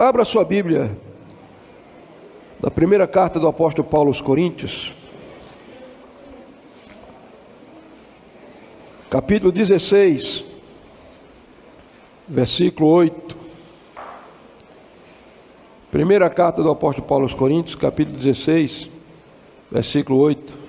Abra sua Bíblia, da primeira carta do apóstolo Paulo aos Coríntios, capítulo 16, versículo 8. Primeira carta do apóstolo Paulo aos Coríntios, capítulo 16, versículo 8.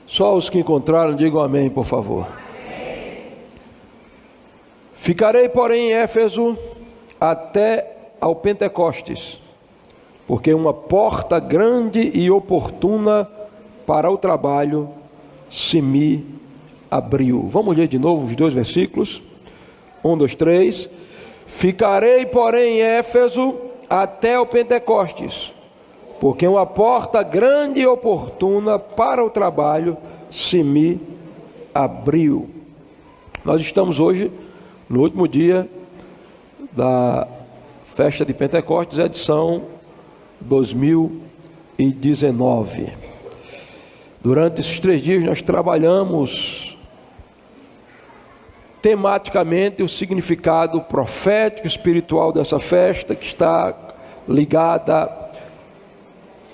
Só os que encontraram, digam amém, por favor. Amém. Ficarei, porém, em Éfeso até ao Pentecostes, porque uma porta grande e oportuna para o trabalho se me abriu. Vamos ler de novo os dois versículos. 1, 2, 3. Ficarei, porém, em Éfeso até o Pentecostes, porque uma porta grande e oportuna para o trabalho se me abriu. Nós estamos hoje no último dia da festa de Pentecostes, edição 2019. Durante esses 3 dias nós trabalhamos tematicamente o significado profético, espiritual dessa festa, que está ligada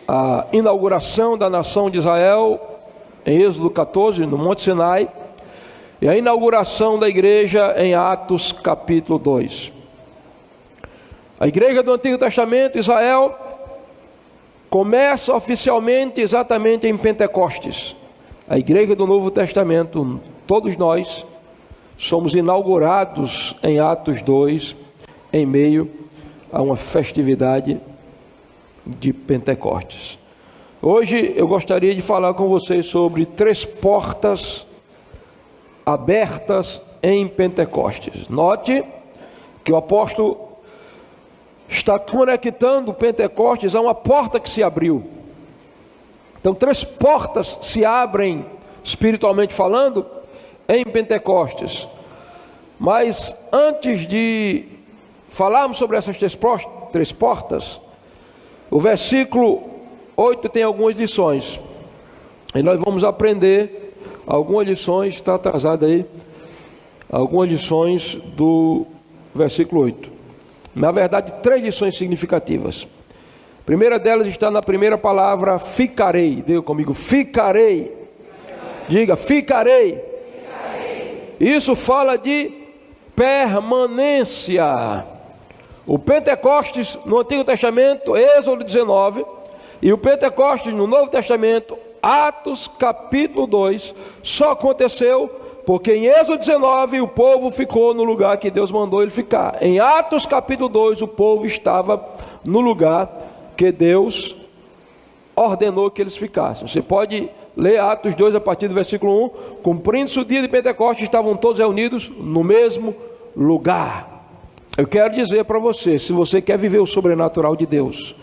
a inauguração da nação de Israel em Êxodo 14, no Monte Sinai, e a inauguração da igreja em Atos capítulo 2. A igreja do Antigo Testamento, Israel, começa oficialmente exatamente em Pentecostes. A igreja do Novo Testamento, todos nós, somos inaugurados em Atos 2, em meio a uma festividade de Pentecostes. Hoje eu gostaria de falar com vocês sobre 3 portas abertas em Pentecostes. Note que o apóstolo está conectando Pentecostes a uma porta que se abriu. Então 3 portas se abrem, espiritualmente falando, em Pentecostes. Mas antes de falarmos sobre essas 3 portas, o versículo 8 tem algumas lições, e nós vamos aprender algumas lições, está atrasado aí, algumas lições do versículo 8. Na verdade, 3 lições significativas. A primeira delas está na primeira palavra, ficarei. Diga comigo, ficarei. Diga, ficarei. Isso fala de permanência. O Pentecostes no Antigo Testamento, Êxodo 19, e o Pentecostes no Novo Testamento, Atos capítulo 2, só aconteceu porque em Êxodo 19 o povo ficou no lugar que Deus mandou ele ficar. Em Atos capítulo 2 o povo estava no lugar que Deus ordenou que eles ficassem. Você pode ler Atos 2 a partir do versículo 1. Cumprindo-se o dia de Pentecostes, estavam todos reunidos no mesmo lugar. Eu quero dizer para você, se você quer viver o sobrenatural de Deus,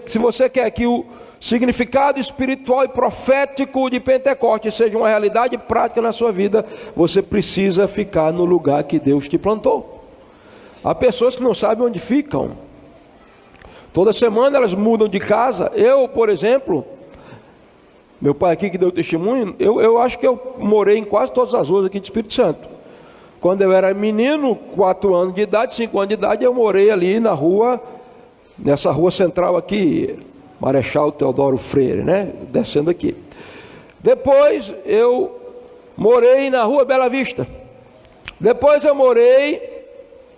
se você quer que o significado espiritual e profético de Pentecostes seja uma realidade prática na sua vida, você precisa ficar no lugar que Deus te plantou. Há pessoas que não sabem onde ficam. Toda semana elas mudam de casa. Eu, por exemplo, meu pai aqui que deu testemunho, eu acho que eu morei em quase todas as ruas aqui de Espírito Santo. Quando eu era menino, 4 anos de idade, 5 anos de idade, eu morei ali na rua, nessa rua central aqui, Marechal Teodoro Freire, né? Descendo aqui. Depois eu morei na rua Bela Vista. Depois eu morei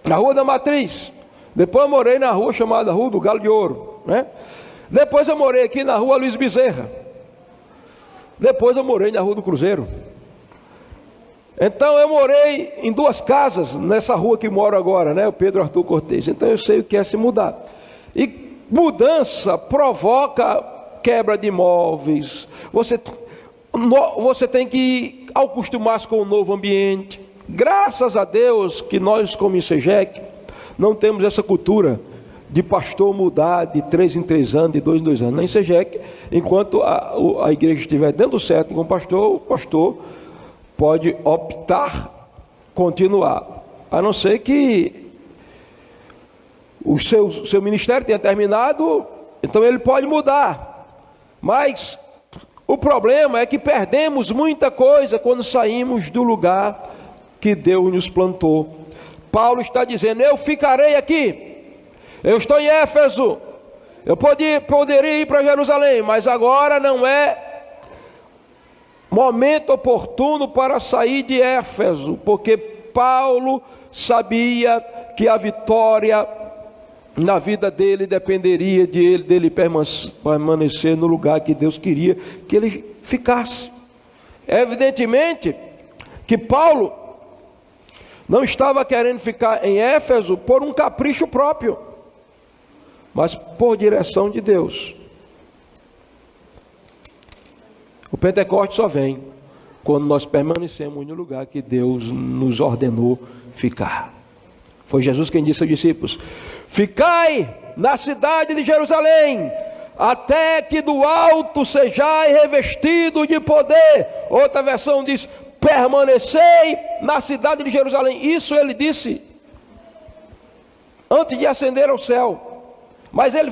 na rua da Matriz. Depois eu morei na rua chamada Rua do Galo de Ouro, né? Depois eu morei aqui na rua Luiz Bezerra. Depois eu morei na rua do Cruzeiro. Então eu morei em 2 casas nessa rua que moro agora, né? O Pedro Arthur Cortez. Então eu sei o que é se mudar. E mudança provoca quebra de imóveis. Você tem que acostumar-se com o novo ambiente. graças a Deus que nós, como ICEGEC, não temos essa cultura de pastor mudar de 3 em 3 anos, de 2 em 2 anos. Na ICEGEC, enquanto a igreja estiver dando certo com o pastor pode optar continuar, a não ser que o seu ministério tenha terminado, então ele pode mudar. Mas o problema é que perdemos muita coisa quando saímos do lugar que Deus nos plantou. Paulo está dizendo: eu ficarei aqui. Eu estou em Éfeso, eu poderia ir para Jerusalém, mas agora não é momento oportuno para sair de Éfeso, porque Paulo sabia que a vitória na vida dele dependeria dele permanecer no lugar que Deus queria que ele ficasse. Evidentemente que Paulo não estava querendo ficar em Éfeso por um capricho próprio, mas por direção de Deus. O Pentecostes só vem quando nós permanecemos no lugar que Deus nos ordenou ficar. Foi Jesus quem disse aos discípulos: ficai na cidade de Jerusalém, até que do alto sejais revestido de poder. Outra versão diz: permanecei na cidade de Jerusalém. Isso ele disse antes de ascender ao céu. Mas ele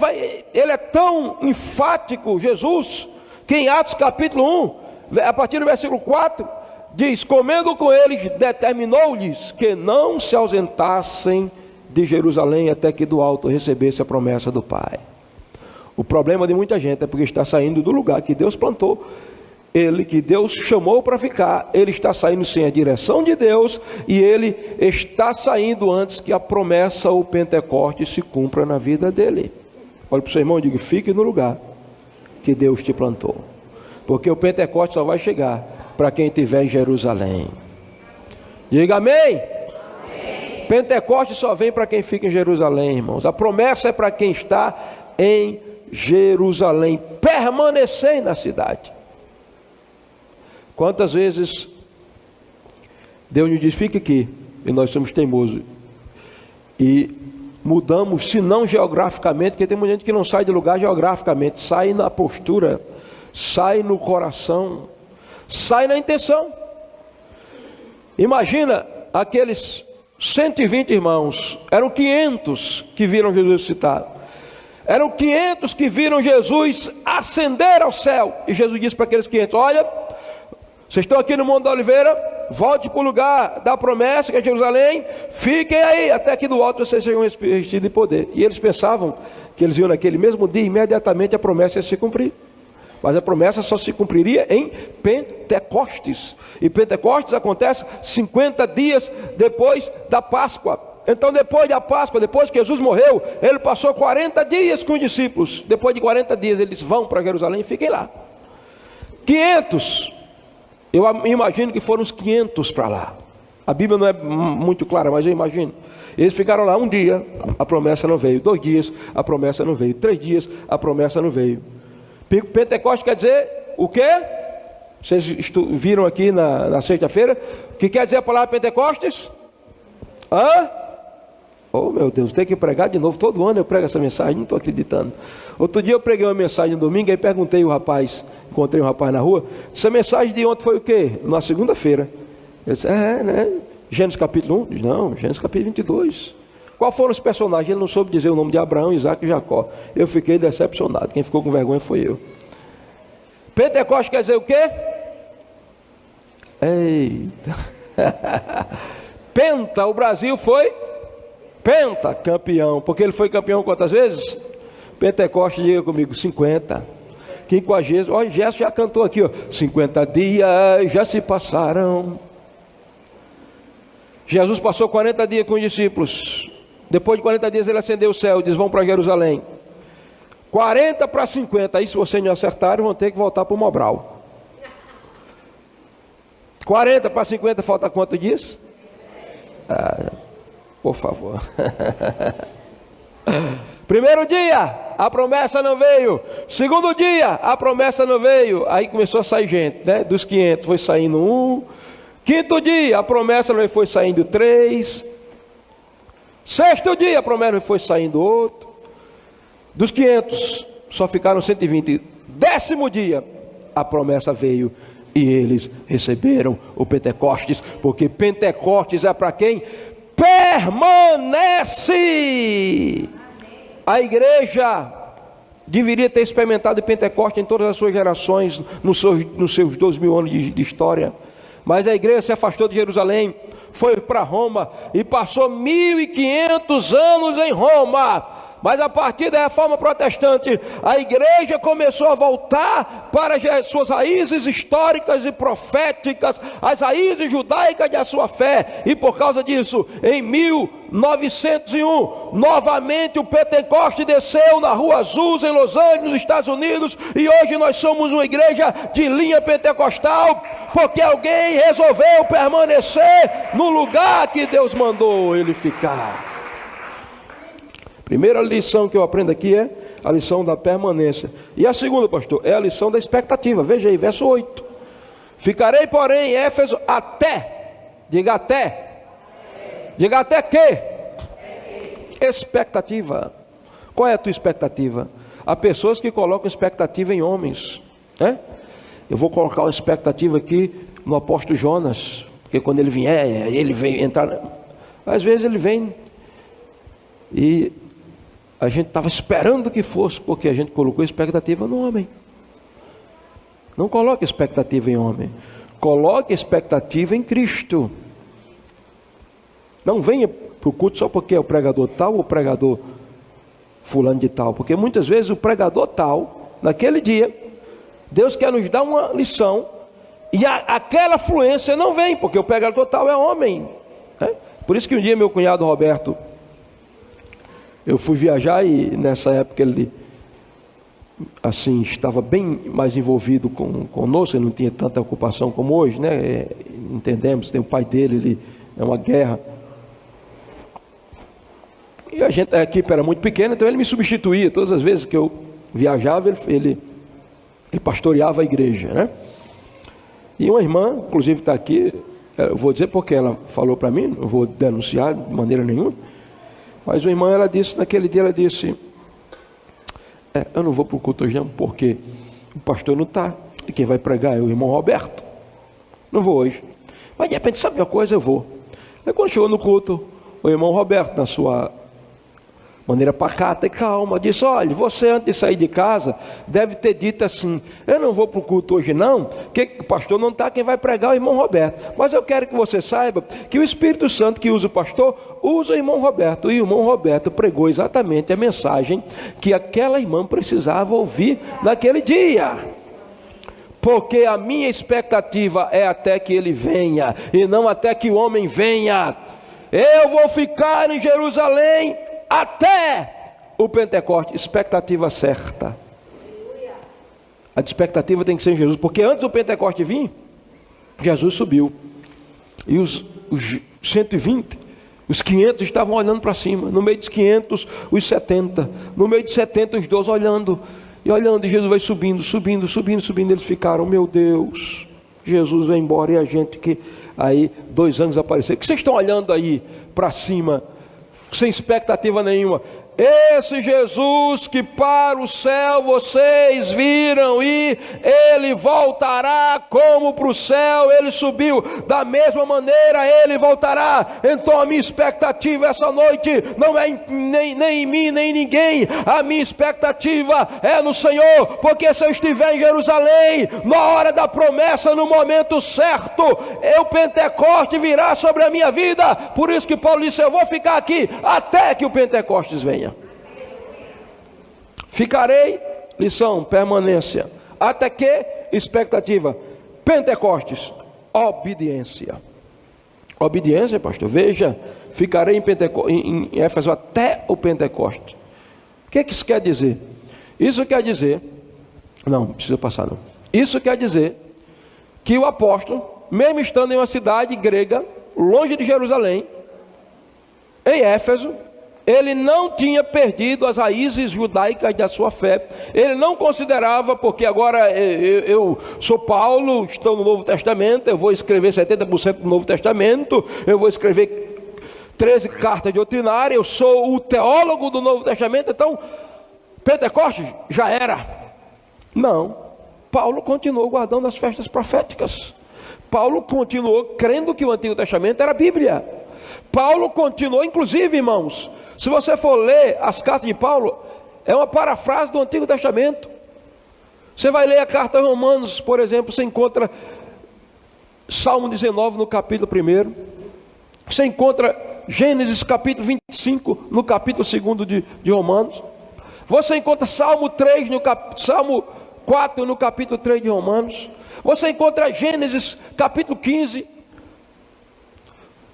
é tão enfático, Jesus, que em Atos capítulo 1, a partir do versículo 4, diz: comendo com eles, determinou-lhes que não se ausentassem de Jerusalém até que do alto recebesse a promessa do Pai. O problema de muita gente é porque está saindo do lugar que Deus plantou. Ele que Deus chamou para ficar, ele está saindo sem a direção de Deus, e ele está saindo antes que a promessa ou Pentecostes se cumpra na vida dele. Olha para o seu irmão e diga: fique no lugar que Deus te plantou, porque o Pentecostes só vai chegar para quem estiver em Jerusalém. Diga amém. Amém. Pentecostes só vem para quem fica em Jerusalém, irmãos. A promessa é para quem está em Jerusalém. Permanecer na cidade. Quantas vezes Deus nos diz: fique aqui, e nós somos teimosos e mudamos, se não geograficamente, porque tem muita gente que não sai de lugar geograficamente, sai na postura, sai no coração, sai na intenção. Imagina aqueles 120 irmãos, eram 500 que viram Jesus ressuscitado, eram 500 que viram Jesus ascender ao céu, e Jesus disse para aqueles 500: olha, vocês estão aqui no Monte da Oliveira, volte para o lugar da promessa, que é Jerusalém, fiquem aí, até que do alto vocês sejam revestidos de poder. E eles pensavam que eles iam naquele mesmo dia, imediatamente a promessa ia se cumprir. Mas a promessa só se cumpriria em Pentecostes. E Pentecostes acontece 50 dias depois da Páscoa. Então, depois da Páscoa, depois que Jesus morreu, ele passou 40 dias com os discípulos. Depois de 40 dias, eles vão para Jerusalém e fiquem lá. 500. Eu imagino que foram uns 500 para lá. A Bíblia não é muito clara, mas eu imagino. Eles ficaram lá um dia, a promessa não veio. 2 dias, a promessa não veio. 3 dias, a promessa não veio. Pentecostes quer dizer o quê? Vocês viram aqui na sexta-feira? O que quer dizer a palavra Pentecostes? Oh meu Deus, tem que pregar de novo. Todo ano eu prego essa mensagem, não estou acreditando. Outro dia eu preguei uma mensagem no domingo, aí perguntei ao rapaz, encontrei um rapaz na rua: essa mensagem de ontem foi o quê? Na segunda-feira. Ele disse: né? Gênesis capítulo 1? Diz: não, Gênesis capítulo 22. Qual foram os personagens? Ele não soube dizer o nome de Abraão, Isaac e Jacó. Eu fiquei decepcionado. Quem ficou com vergonha foi eu. Pentecostes quer dizer o quê? Eita. Penta, o Brasil foi campeão. Porque ele foi campeão quantas vezes? Pentecostes, diga comigo, 50. 50. Olha, Gerson já cantou aqui, ó. 50 dias já se passaram. Jesus passou 40 dias com os discípulos. Depois de 40 dias ele ascendeu o céu, diz: vão para Jerusalém. 40 para 50, aí se vocês não acertarem, vão ter que voltar para o Mobral. 40 para 50, falta quantos dias? Por favor. Primeiro dia, a promessa não veio. Segundo dia, a promessa não veio. Aí começou a sair gente, né? Dos 500 foi saindo um, Quinto dia, a promessa não foi saindo 3. Sexto dia, a promessa foi saindo outro. Dos 500, só ficaram 120. 10º dia, a promessa veio e eles receberam o Pentecostes, porque Pentecostes é para quem permanece. A igreja deveria ter experimentado Pentecostes em todas as suas gerações, nos seus 2000 anos de história. Mas a igreja se afastou de Jerusalém, foi para Roma e passou 1500 anos em Roma. Mas a partir da reforma protestante, a igreja começou a voltar para as suas raízes históricas e proféticas, as raízes judaicas da sua fé. E por causa disso, em 1901, novamente o Pentecoste desceu na Rua Azusa, em Los Angeles, nos Estados Unidos. E hoje nós somos uma igreja de linha pentecostal, porque alguém resolveu permanecer no lugar que Deus mandou ele ficar. Primeira lição que eu aprendo aqui é a lição da permanência. E a segunda, pastor, é a lição da expectativa. Veja aí, verso 8. Ficarei, porém, em Éfeso até. Diga até. Diga até que? Expectativa. Qual é a tua expectativa? Há pessoas que colocam expectativa em homens, né? Eu vou colocar uma expectativa aqui no apóstolo Jonas, porque quando ele vier, ele vem entrar. Às vezes ele vem e a gente estava esperando que fosse, porque a gente colocou expectativa no homem. Não coloque expectativa em homem, coloque expectativa em Cristo. Não venha para o culto só porque é o pregador tal ou o pregador fulano de tal, porque muitas vezes o pregador tal, naquele dia, Deus quer nos dar uma lição, e aquela fluência não vem, porque o pregador tal é homem, né? Por isso que um dia meu cunhado Roberto, eu fui viajar e nessa época ele assim estava bem mais envolvido conosco, ele não tinha tanta ocupação como hoje, né? Entendemos, tem o pai dele, ele é uma guerra. E a gente, a equipe era muito pequena, então ele me substituía todas as vezes que eu viajava, ele pastoreava a igreja, né? E uma irmã, inclusive está aqui, eu vou dizer porque ela falou para mim, não vou denunciar de maneira nenhuma. Mas uma irmã, ela disse, naquele dia, ela disse, eu não vou para o culto hoje não, porque o pastor não está, e quem vai pregar é o irmão Roberto, não vou hoje. Mas de repente, sabe uma coisa, eu vou. Aí quando chegou no culto, o irmão Roberto, na sua maneira pacata e calma, disse, olha, você antes de sair de casa, deve ter dito assim, eu não vou para o culto hoje não, porque o pastor não está, quem vai pregar é o irmão Roberto. Mas eu quero que você saiba, que o Espírito Santo que usa o pastor, usa o irmão Roberto, e o irmão Roberto pregou exatamente a mensagem que aquela irmã precisava ouvir naquele dia. Porque a minha expectativa é até que ele venha, e não até que o homem venha. Eu vou ficar em Jerusalém até o Pentecoste. Expectativa certa. A expectativa tem que ser em Jesus, porque antes do Pentecoste vir, Jesus subiu, e os 120, os 500 estavam olhando para cima. No meio dos 500, os 70, no meio de 70, os 12 olhando, e Jesus vai subindo. Eles ficaram, meu Deus, Jesus vai embora, e a gente que aí 2 anos apareceu. O que vocês estão olhando aí para cima, sem expectativa nenhuma? Esse Jesus que para o céu vocês viram ir, ele voltará como para o céu ele subiu, da mesma maneira ele voltará. Então a minha expectativa essa noite não é nem em mim, nem em ninguém. A minha expectativa é no Senhor, porque se eu estiver em Jerusalém, na hora da promessa, no momento certo, o Pentecoste virá sobre a minha vida. Por isso que Paulo disse, eu vou ficar aqui até que o Pentecostes venha. Ficarei, lição, permanência, até que, expectativa, Pentecostes, obediência. Obediência, pastor, veja, ficarei em Éfeso até o Pentecoste. O que é que isso quer dizer? Isso quer dizer, não precisa passar não. Isso quer dizer que o apóstolo, mesmo estando em uma cidade grega, longe de Jerusalém, em Éfeso, ele não tinha perdido as raízes judaicas da sua fé. Ele não considerava, porque agora eu sou Paulo, estou no Novo Testamento, eu vou escrever 70% do Novo Testamento, eu vou escrever 13 cartas doutrinárias, eu sou o teólogo do Novo Testamento, então Pentecostes já era. Não, Paulo continuou guardando as festas proféticas. Paulo continuou crendo que o Antigo Testamento era a Bíblia. Paulo continuou, inclusive, irmãos, se você for ler as cartas de Paulo, é uma parafrase do Antigo Testamento. Você vai ler a carta a Romanos, por exemplo, você encontra Salmo 19 no capítulo 1. Você encontra Gênesis capítulo 25 no capítulo 2 de Romanos. Você encontra Salmo 3 Salmo 4 no capítulo 3 de Romanos. Você encontra Gênesis capítulo 15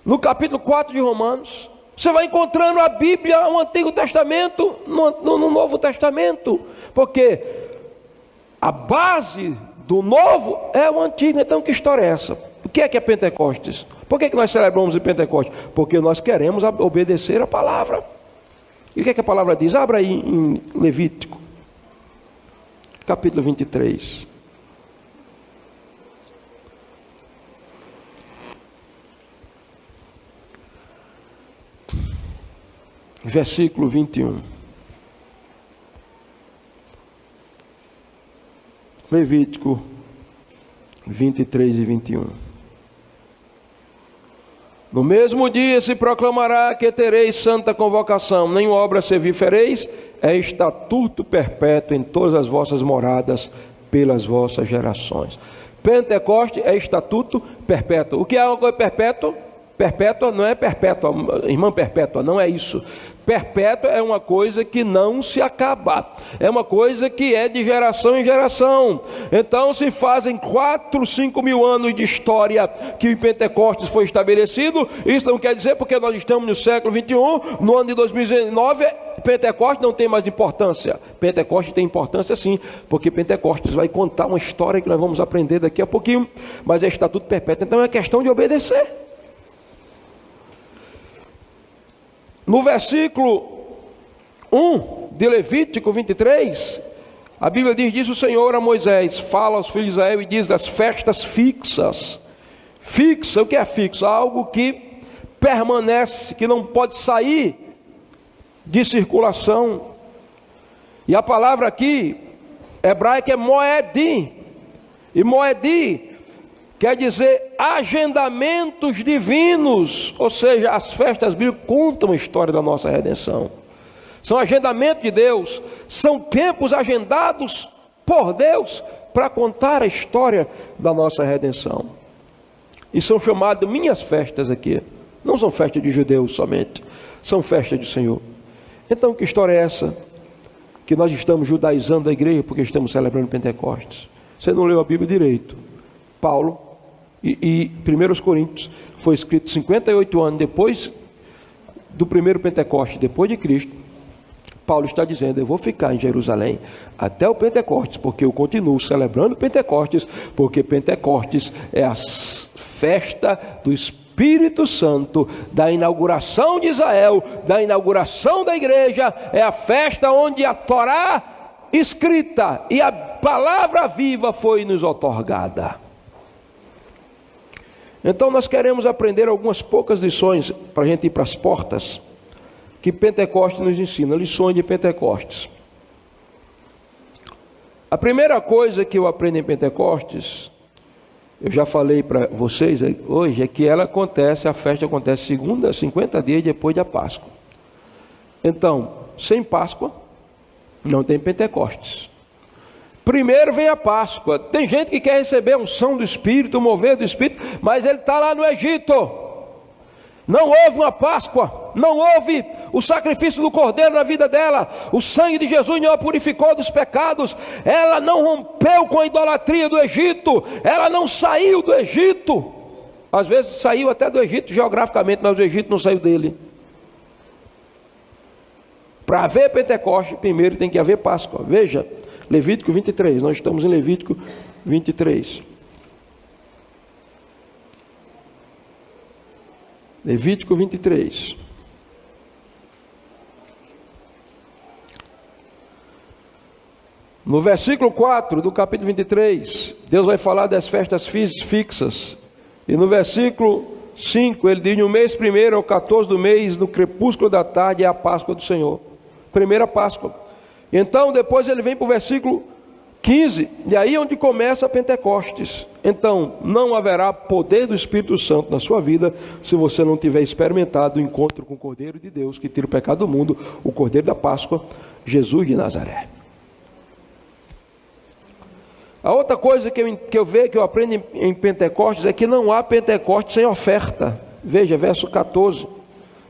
no capítulo 4 de Romanos. Você vai encontrando a Bíblia, o Antigo Testamento, no Novo Testamento, porque a base do Novo é o Antigo. Então que história é essa? O que é Pentecostes? Por que nós celebramos em Pentecostes? Porque nós queremos obedecer a palavra. E o que a palavra diz? Abra aí em Levítico, capítulo 23. Versículo 21. Levítico 23 e 21. No mesmo dia se proclamará que tereis santa convocação, nem obra servir fereis, é estatuto perpétuo em todas as vossas moradas, pelas vossas gerações. Pentecoste é estatuto perpétuo. O que é uma coisa perpétua? Perpétua não é perpétua, irmã perpétua, não é isso. Perpétua é uma coisa que não se acaba, é uma coisa que é de geração em geração. Então se fazem 4, 5 mil anos de história que o Pentecostes foi estabelecido. Isso não quer dizer, porque nós estamos no século 21, no ano de 2019, Pentecostes não tem mais importância. Pentecostes tem importância sim, porque Pentecostes vai contar uma história que nós vamos aprender daqui a pouquinho, mas é estatuto perpétuo, então é questão de obedecer. No versículo 1 de Levítico 23, a Bíblia diz o Senhor a Moisés, fala aos filhos de Israel e diz das festas fixas. Fixa, o que é fixo? Algo que permanece, que não pode sair de circulação. E a palavra aqui, hebraica, é moedim. E moedim quer dizer agendamentos divinos, ou seja, as festas bíblicas contam a história da nossa redenção. São agendamentos de Deus, são tempos agendados por Deus para contar a história da nossa redenção. E são chamadas minhas festas aqui. Não são festas de judeus somente, são festas do Senhor. Então que história é essa? Que nós estamos judaizando a igreja porque estamos celebrando Pentecostes. Você não leu a Bíblia direito. Paulo e 1 Coríntios foi escrito 58 anos depois do primeiro Pentecostes, depois de Cristo. Paulo está dizendo, eu vou ficar em Jerusalém até o Pentecostes, porque eu continuo celebrando Pentecostes, porque Pentecostes é a festa do Espírito Santo, da inauguração de Israel, da inauguração da igreja, é a festa onde a Torá escrita e a palavra viva foi nos outorgada. Então nós queremos aprender algumas poucas lições para a gente ir para as portas, que Pentecostes nos ensina, lições de Pentecostes. A primeira coisa que eu aprendo em Pentecostes, eu já falei para vocês hoje, é que a festa acontece 50 dias depois da Páscoa. Então, sem Páscoa, não tem Pentecostes. Primeiro vem a Páscoa. Tem gente que quer receber a unção do Espírito, o mover do Espírito, mas ele está lá no Egito. Não houve uma Páscoa, não houve o sacrifício do Cordeiro na vida dela. O sangue de Jesus não a purificou dos pecados. Ela não rompeu com a idolatria do Egito. Ela não saiu do Egito. Às vezes saiu até do Egito geograficamente, mas o Egito não saiu dele. Para haver Pentecostes, primeiro tem que haver Páscoa. Veja, Levítico 23, nós estamos em Levítico 23. Levítico 23. No versículo 4 do capítulo 23, Deus vai falar das festas fixas. E no versículo 5, ele diz: no mês primeiro, ao 14 do mês, no crepúsculo da tarde, é a Páscoa do Senhor. Primeira Páscoa. Então, depois ele vem para o versículo 15, e aí é onde começa a Pentecostes. Então, não haverá poder do Espírito Santo na sua vida, se você não tiver experimentado o encontro com o Cordeiro de Deus, que tira o pecado do mundo, o Cordeiro da Páscoa, Jesus de Nazaré. A outra coisa que eu aprendo em Pentecostes é que não há Pentecostes sem oferta. Veja, verso 14: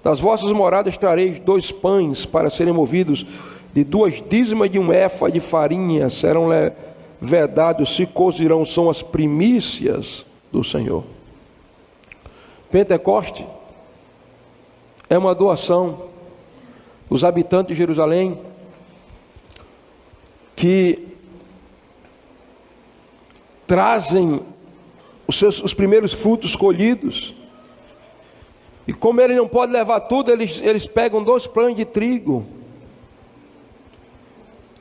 das vossas moradas trareis 2 pães para serem movidos, de 2 dízimas de 1 éfa de farinha serão vedados, se cozirão, são as primícias do Senhor. Pentecoste é uma doação dos habitantes de Jerusalém, que trazem os primeiros frutos colhidos, e como ele não pode levar tudo, eles pegam 2 pães de trigo,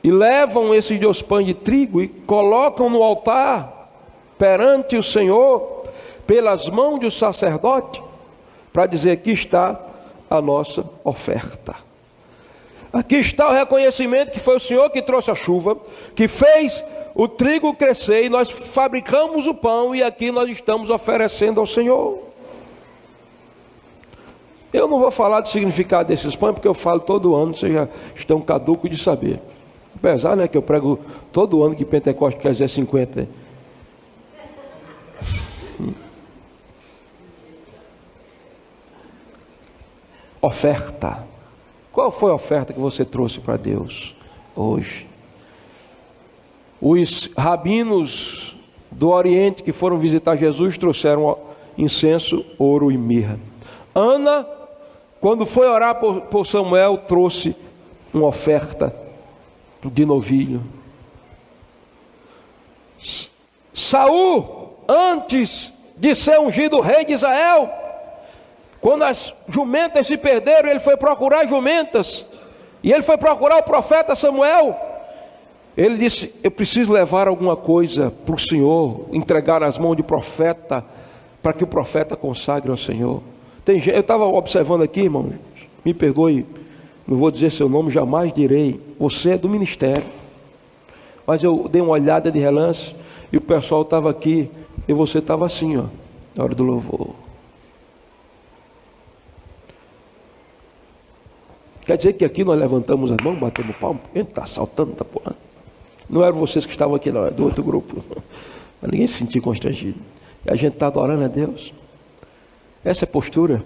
e levam esses 2 pães de trigo e colocam no altar, perante o Senhor, pelas mãos do sacerdote, para dizer: aqui está a nossa oferta. Aqui está o reconhecimento que foi o Senhor que trouxe a chuva, que fez o trigo crescer, e nós fabricamos o pão, e aqui nós estamos oferecendo ao Senhor. Eu não vou falar do significado desses pães, porque eu falo todo ano, vocês já estão caducos de saber. Apesar, que eu prego todo ano que Pentecostes quer dizer 50. Oferta. Qual foi a oferta que você trouxe para Deus hoje? Os rabinos do Oriente que foram visitar Jesus trouxeram incenso, ouro e mirra. Ana, quando foi orar por Samuel, trouxe uma oferta de novilho. Saul, antes de ser ungido rei de Israel, quando as jumentas se perderam, ele foi procurar jumentas, e ele foi procurar o profeta Samuel. Ele disse: eu preciso levar alguma coisa para o Senhor, entregar nas mãos de profeta, para que o profeta consagre ao Senhor. Eu estava observando aqui, irmão, me perdoe, não vou dizer seu nome, jamais direi, você é do ministério, mas eu dei uma olhada de relance, e o pessoal estava aqui, e você estava assim, na hora do louvor. Quer dizer que aqui nós levantamos as mãos, batemos palmo? Quem está saltando, está pulando? Não eram vocês que estavam aqui, não, é do outro grupo. Mas ninguém se sentiu constrangido. E a gente está adorando a Deus. Essa é postura,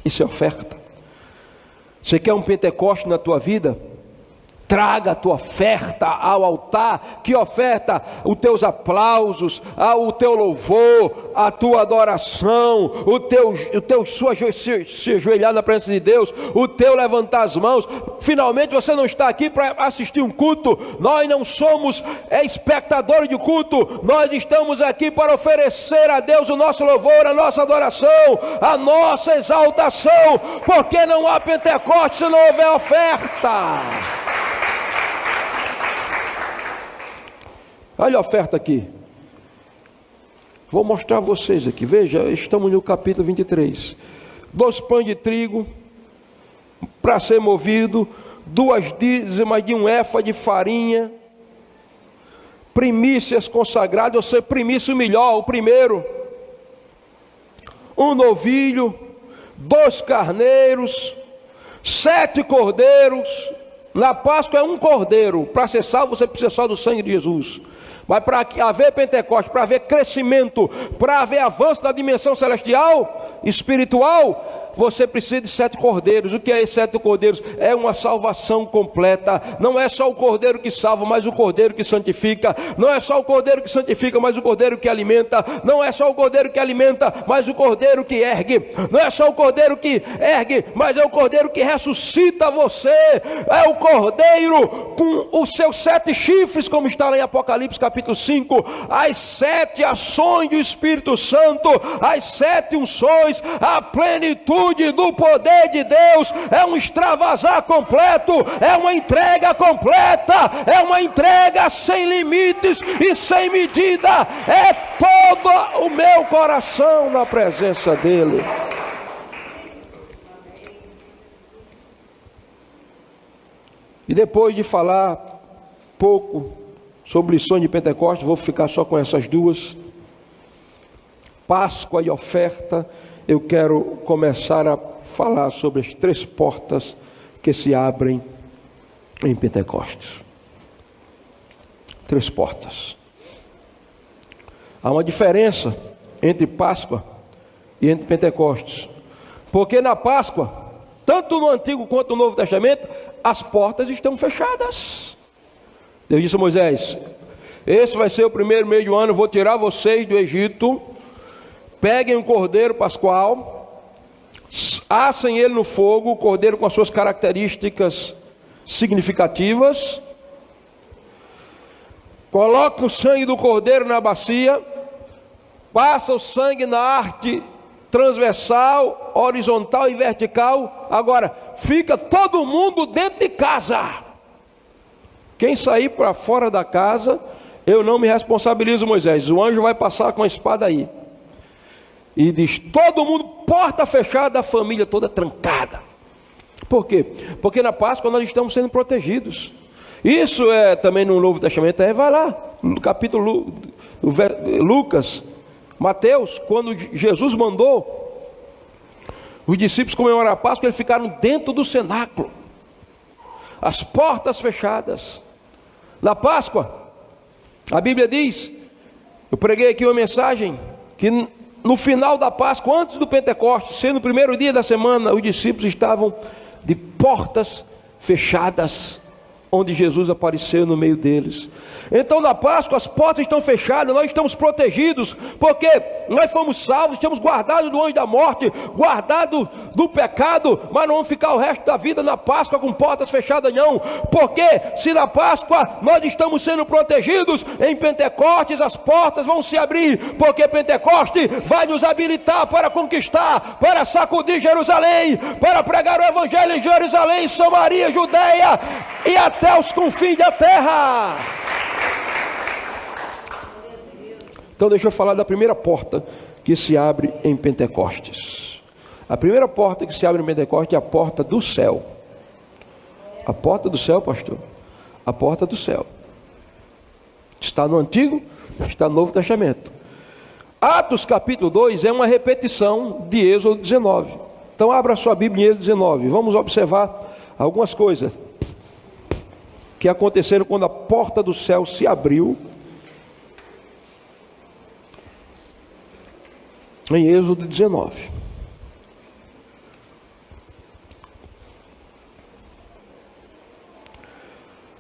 isso é oferta. Você quer um Pentecoste na tua vida? Traga a tua oferta ao altar. Que oferta? Os teus aplausos, o teu louvor, a tua adoração, se ajoelhar na presença de Deus, o teu levantar as mãos. Finalmente você não está aqui para assistir um culto. Nós não somos espectadores de culto. Nós estamos aqui para oferecer a Deus o nosso louvor, a nossa adoração, a nossa exaltação. Porque não há Pentecoste se não houver oferta. Olha a oferta aqui. Vou mostrar a vocês aqui. Veja, estamos no capítulo 23. 2 pães de trigo para ser movido, 2 dízimas de 1 éfa de farinha, primícias consagradas, ou seja, primícia o melhor, o primeiro, 1 novilho, 2 carneiros, 7 cordeiros. Na Páscoa é 1 cordeiro. Para ser salvo você precisa só do sangue de Jesus. Mas para haver Pentecostes, para haver crescimento, para haver avanço na dimensão celestial, espiritual, você precisa de 7 cordeiros. O que é 7 cordeiros? É uma salvação completa. Não é só o cordeiro que salva, mas o cordeiro que santifica. Não é só o cordeiro que santifica, mas o cordeiro que alimenta. Não é só o cordeiro que alimenta, mas o cordeiro que ergue. Não é só o cordeiro que ergue, mas é o cordeiro que ressuscita você. É o cordeiro com os seus 7 chifres, como está lá em Apocalipse capítulo 5. As 7 ações do Espírito Santo, as 7 unções, a plenitude plenitude do poder de Deus, é um extravasar completo, é uma entrega completa, é uma entrega sem limites e sem medida, é todo o meu coração na presença dele. E depois de falar pouco sobre lições de Pentecostes, vou ficar só com essas duas, Páscoa e oferta. Eu quero começar a falar sobre as 3 portas que se abrem em Pentecostes. 3 portas. Há uma diferença entre Páscoa e entre Pentecostes, porque na Páscoa, tanto no Antigo quanto no Novo Testamento, as portas estão fechadas. Deus disse a Moisés: esse vai ser o primeiro mês do ano, eu vou tirar vocês do Egito. Peguem um cordeiro pascual, assem ele no fogo, o cordeiro com as suas características significativas. Coloque o sangue do cordeiro na bacia, passa o sangue na arte transversal, horizontal e vertical. Agora, fica todo mundo dentro de casa. Quem sair para fora da casa, eu não me responsabilizo, Moisés. O anjo vai passar com a espada aí. E diz: todo mundo, porta fechada, a família toda trancada. Por quê? Porque na Páscoa nós estamos sendo protegidos. Isso é também no Novo Testamento. Vai lá, no capítulo Lucas, Mateus, quando Jesus mandou os discípulos comemorar a Páscoa, eles ficaram dentro do cenáculo, as portas fechadas. Na Páscoa, a Bíblia diz, eu preguei aqui uma mensagem, que no final da Páscoa, antes do Pentecostes, sendo o primeiro dia da semana, os discípulos estavam de portas fechadas, onde Jesus apareceu no meio deles. Então na Páscoa as portas estão fechadas, nós estamos protegidos, porque nós fomos salvos, estamos guardados do anjo da morte, guardados do pecado, mas não vamos ficar o resto da vida na Páscoa com portas fechadas não, porque se na Páscoa nós estamos sendo protegidos, em Pentecostes as portas vão se abrir, porque Pentecoste vai nos habilitar para conquistar, para sacudir Jerusalém, para pregar o Evangelho em Jerusalém, Samaria, Judeia e até os confins da terra. Então deixa eu falar da primeira porta que se abre em Pentecostes. A primeira porta que se abre em Pentecostes é a porta do céu. A porta do céu, pastor? A porta do céu. Está no Antigo, está no Novo Testamento. Atos capítulo 2 é uma repetição de Êxodo 19. Então abra sua Bíblia em Êxodo 19. Vamos observar algumas coisas que aconteceram quando a porta do céu se abriu em Êxodo 19.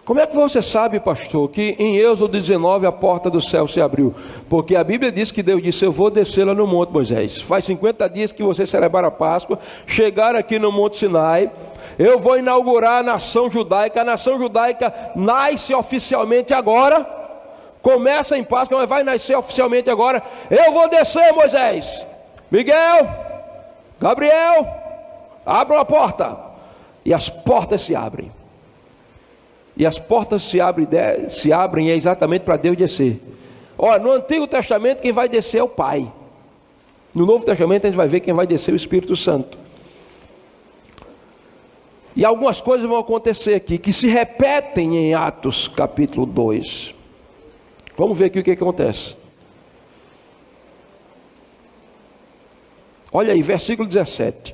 Como é que você sabe, pastor, que em Êxodo 19 a porta do céu se abriu? Porque a Bíblia diz que Deus disse: eu vou descer lá no Monte Moisés. Faz 50 dias que você celebra a Páscoa, chegaram aqui no Monte Sinai, eu vou inaugurar a nação judaica. A nação judaica nasce oficialmente agora, começa em Páscoa, mas vai nascer oficialmente agora. Eu vou descer, Moisés, Miguel, Gabriel, abram a porta. E as portas se abrem. E as portas se abrem exatamente para Deus descer. Olha, no Antigo Testamento quem vai descer é o Pai. No Novo Testamento a gente vai ver quem vai descer, o Espírito Santo. E algumas coisas vão acontecer aqui, que se repetem em Atos capítulo 2. Vamos ver aqui o que acontece. Olha aí, versículo 17.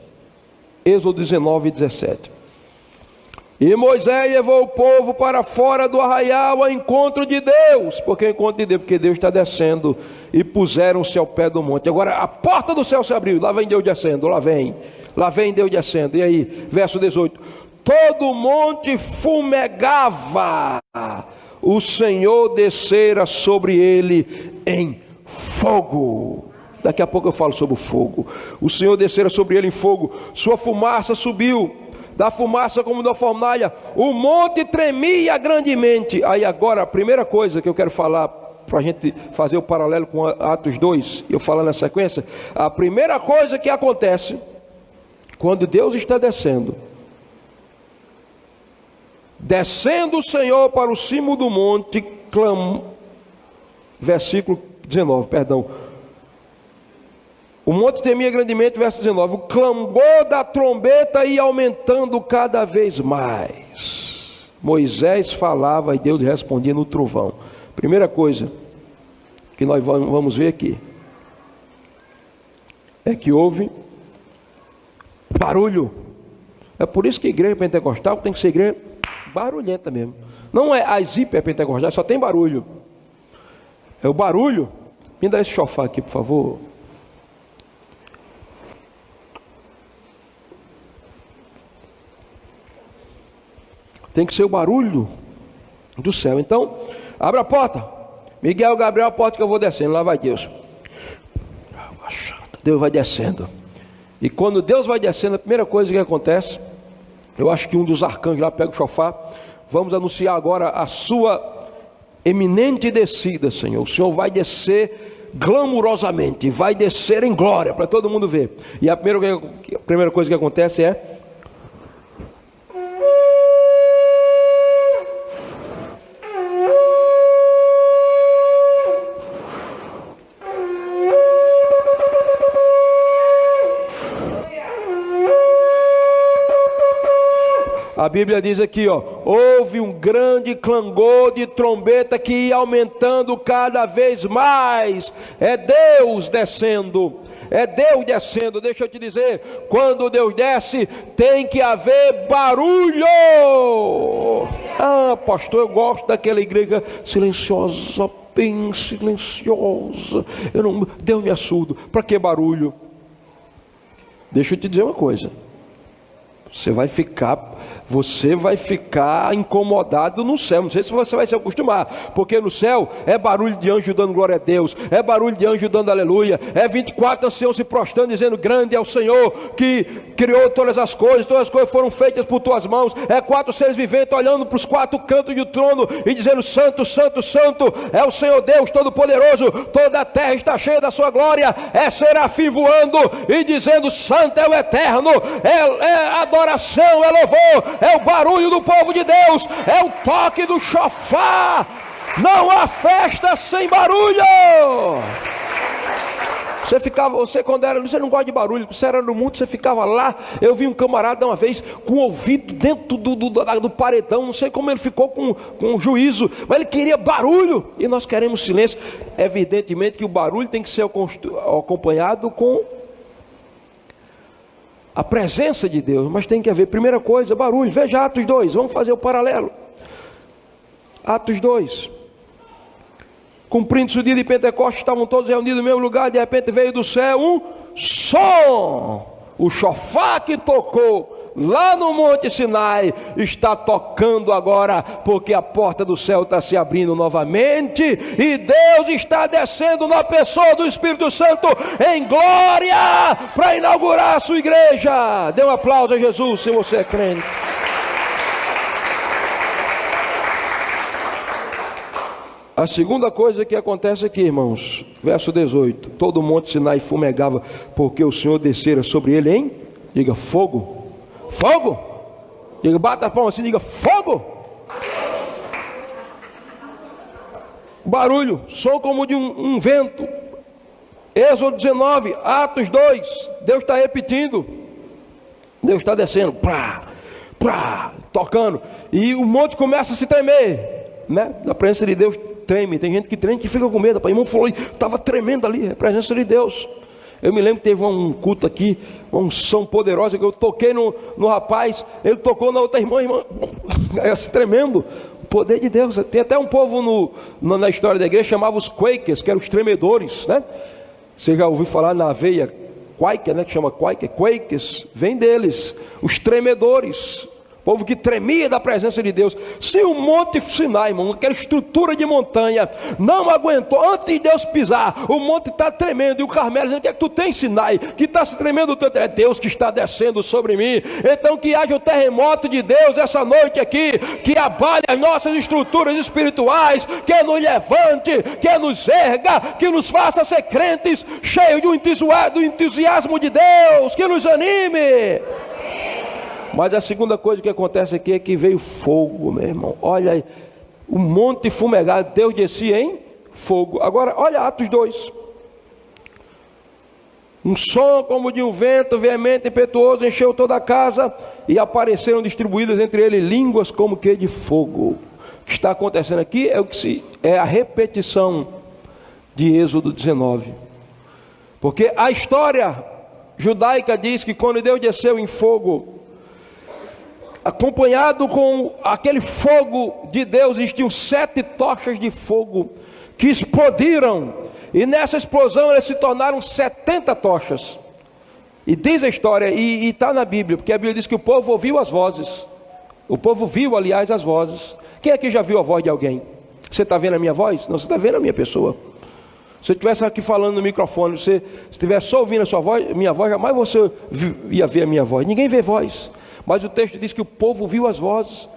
Êxodo 19, 17. E Moisés levou o povo para fora do arraial ao encontro de Deus. Por que encontro de Deus? Porque Deus está descendo. E puseram-se ao pé do monte. Agora a porta do céu se abriu. Lá vem Deus descendo, lá vem Deus descendo. E aí, verso 18. Todo o monte fumegava. O Senhor descera sobre ele em fogo. Daqui a pouco eu falo sobre o fogo. O Senhor descera sobre ele em fogo. Sua fumaça subiu. Da fumaça como da fornalha, o monte tremia grandemente. Aí agora, a primeira coisa que eu quero falar, para a gente fazer o paralelo com Atos 2, eu falo na sequência, a primeira coisa que acontece, quando Deus está descendo o Senhor para o cimo do monte, versículo 19, perdão. O monte temia grandemente, verso 19. O clamor da trombeta ia aumentando cada vez mais. Moisés falava e Deus respondia no trovão. Primeira coisa que nós vamos ver aqui é que houve barulho. É por isso que a igreja pentecostal tem que ser igreja barulhenta mesmo. Não é as hiperpentecostais, só tem barulho. É o barulho. Me dá esse chofar aqui, por favor. Tem que ser o barulho do céu. Então, abre a porta. Miguel, Gabriel, a porta que eu vou descendo. Lá vai Deus. Deus vai descendo. E quando Deus vai descendo, a primeira coisa que acontece, eu acho que um dos arcanjos lá pega o chofar. Vamos anunciar agora a sua eminente descida, Senhor. O Senhor vai descer glamurosamente, vai descer em glória, para todo mundo ver. E a primeira coisa que acontece é: a Bíblia diz aqui, ó, houve um grande clangor de trombeta que ia aumentando cada vez mais. É Deus descendo. É Deus descendo. Deixa eu te dizer, quando Deus desce, tem que haver barulho. Ah, pastor, eu gosto daquela igreja silenciosa, bem silenciosa. Deus me é surdo. Para que barulho? Deixa eu te dizer uma coisa. Você vai ficar incomodado no céu. Não sei se você vai se acostumar, porque no céu é barulho de anjo dando glória a Deus, é barulho de anjo dando aleluia, é 24 anciãos se prostrando dizendo: grande é o Senhor que criou todas as coisas foram feitas por tuas mãos. É 4 seres viventes olhando para os 4 cantos do trono e dizendo: santo, santo, santo é o Senhor Deus Todo-Poderoso, toda a terra está cheia da sua glória. É serafim voando e dizendo: santo é o Eterno. É adoração, é louvor, é o barulho do povo de Deus, é o toque do chofar. Não há festa sem barulho. Você não gosta de barulho, você era no mundo, você ficava lá. Eu vi um camarada uma vez com o ouvido dentro do paredão, não sei como ele ficou com juízo, mas ele queria barulho, e nós queremos silêncio. Evidentemente que o barulho tem que ser acompanhado com a presença de Deus, mas tem que haver, primeira coisa, barulho. Veja Atos 2, vamos fazer o paralelo. Atos 2. Cumprindo-se o dia de Pentecostes, estavam todos reunidos no mesmo lugar. De repente veio do céu um som. O chofar que tocou lá no Monte Sinai está tocando agora, porque a porta do céu está se abrindo novamente e Deus está descendo na pessoa do Espírito Santo em glória para inaugurar a sua igreja. Dê um aplauso a Jesus se você é crente. A segunda coisa que acontece aqui, irmãos, verso 18: todo o Monte Sinai fumegava, porque o Senhor descera sobre ele em, diga, fogo. Fogo. Diga, bata a palma assim, diga, fogo. Barulho, som como de um vento. Êxodo 19, Atos 2, Deus está repetindo. Deus está descendo, tocando. E o monte começa a se tremer, né? Na presença de Deus treme. Tem gente que treme, que fica com medo. O irmão falou, estava tremendo ali, a presença de Deus. Eu me lembro que teve um culto aqui, uma unção poderosa, que eu toquei no rapaz, ele tocou na outra irmã, é tremendo, o poder de Deus. Tem até um povo na história da igreja, chamava os Quakers, que eram os tremedores, né? Você já ouviu falar na veia Quaker, né? Que chama Quakers, vem deles, os tremedores, povo que tremia da presença de Deus. Se o monte Sinai, irmão, aquela estrutura de montanha, não aguentou, antes de Deus pisar, o monte está tremendo, e o Carmelo dizendo: o que é que tu tem, Sinai, que está se tremendo tanto? É Deus que está descendo sobre mim. Então que haja o terremoto de Deus essa noite aqui, que abale as nossas estruturas espirituais, que nos levante, que nos erga, que nos faça ser crentes, cheios do entusiasmo de Deus, que nos anime. Mas a segunda coisa que acontece aqui é que veio fogo, meu irmão. Olha aí, o monte fumegado, Deus descia em fogo. Agora, olha Atos 2. Um som como de um vento veemente e impetuoso encheu toda a casa, e apareceram distribuídas entre eles línguas como que de fogo. O que está acontecendo aqui é a repetição de Êxodo 19. Porque a história judaica diz que quando Deus desceu em fogo, acompanhado com aquele fogo de Deus, existiam 7 tochas de fogo que explodiram, e nessa explosão eles se tornaram 70 tochas. E diz a história, e está na Bíblia, porque a Bíblia diz que o povo ouviu as vozes. O povo viu, aliás, as vozes. Quem aqui já viu a voz de alguém? Você está vendo a minha voz? Não, você está vendo a minha pessoa. Se eu estivesse aqui falando no microfone, se estivesse só ouvindo a sua voz, minha voz, jamais você ia ver a minha voz. Ninguém vê voz. Mas o texto diz que o povo viu as vozes.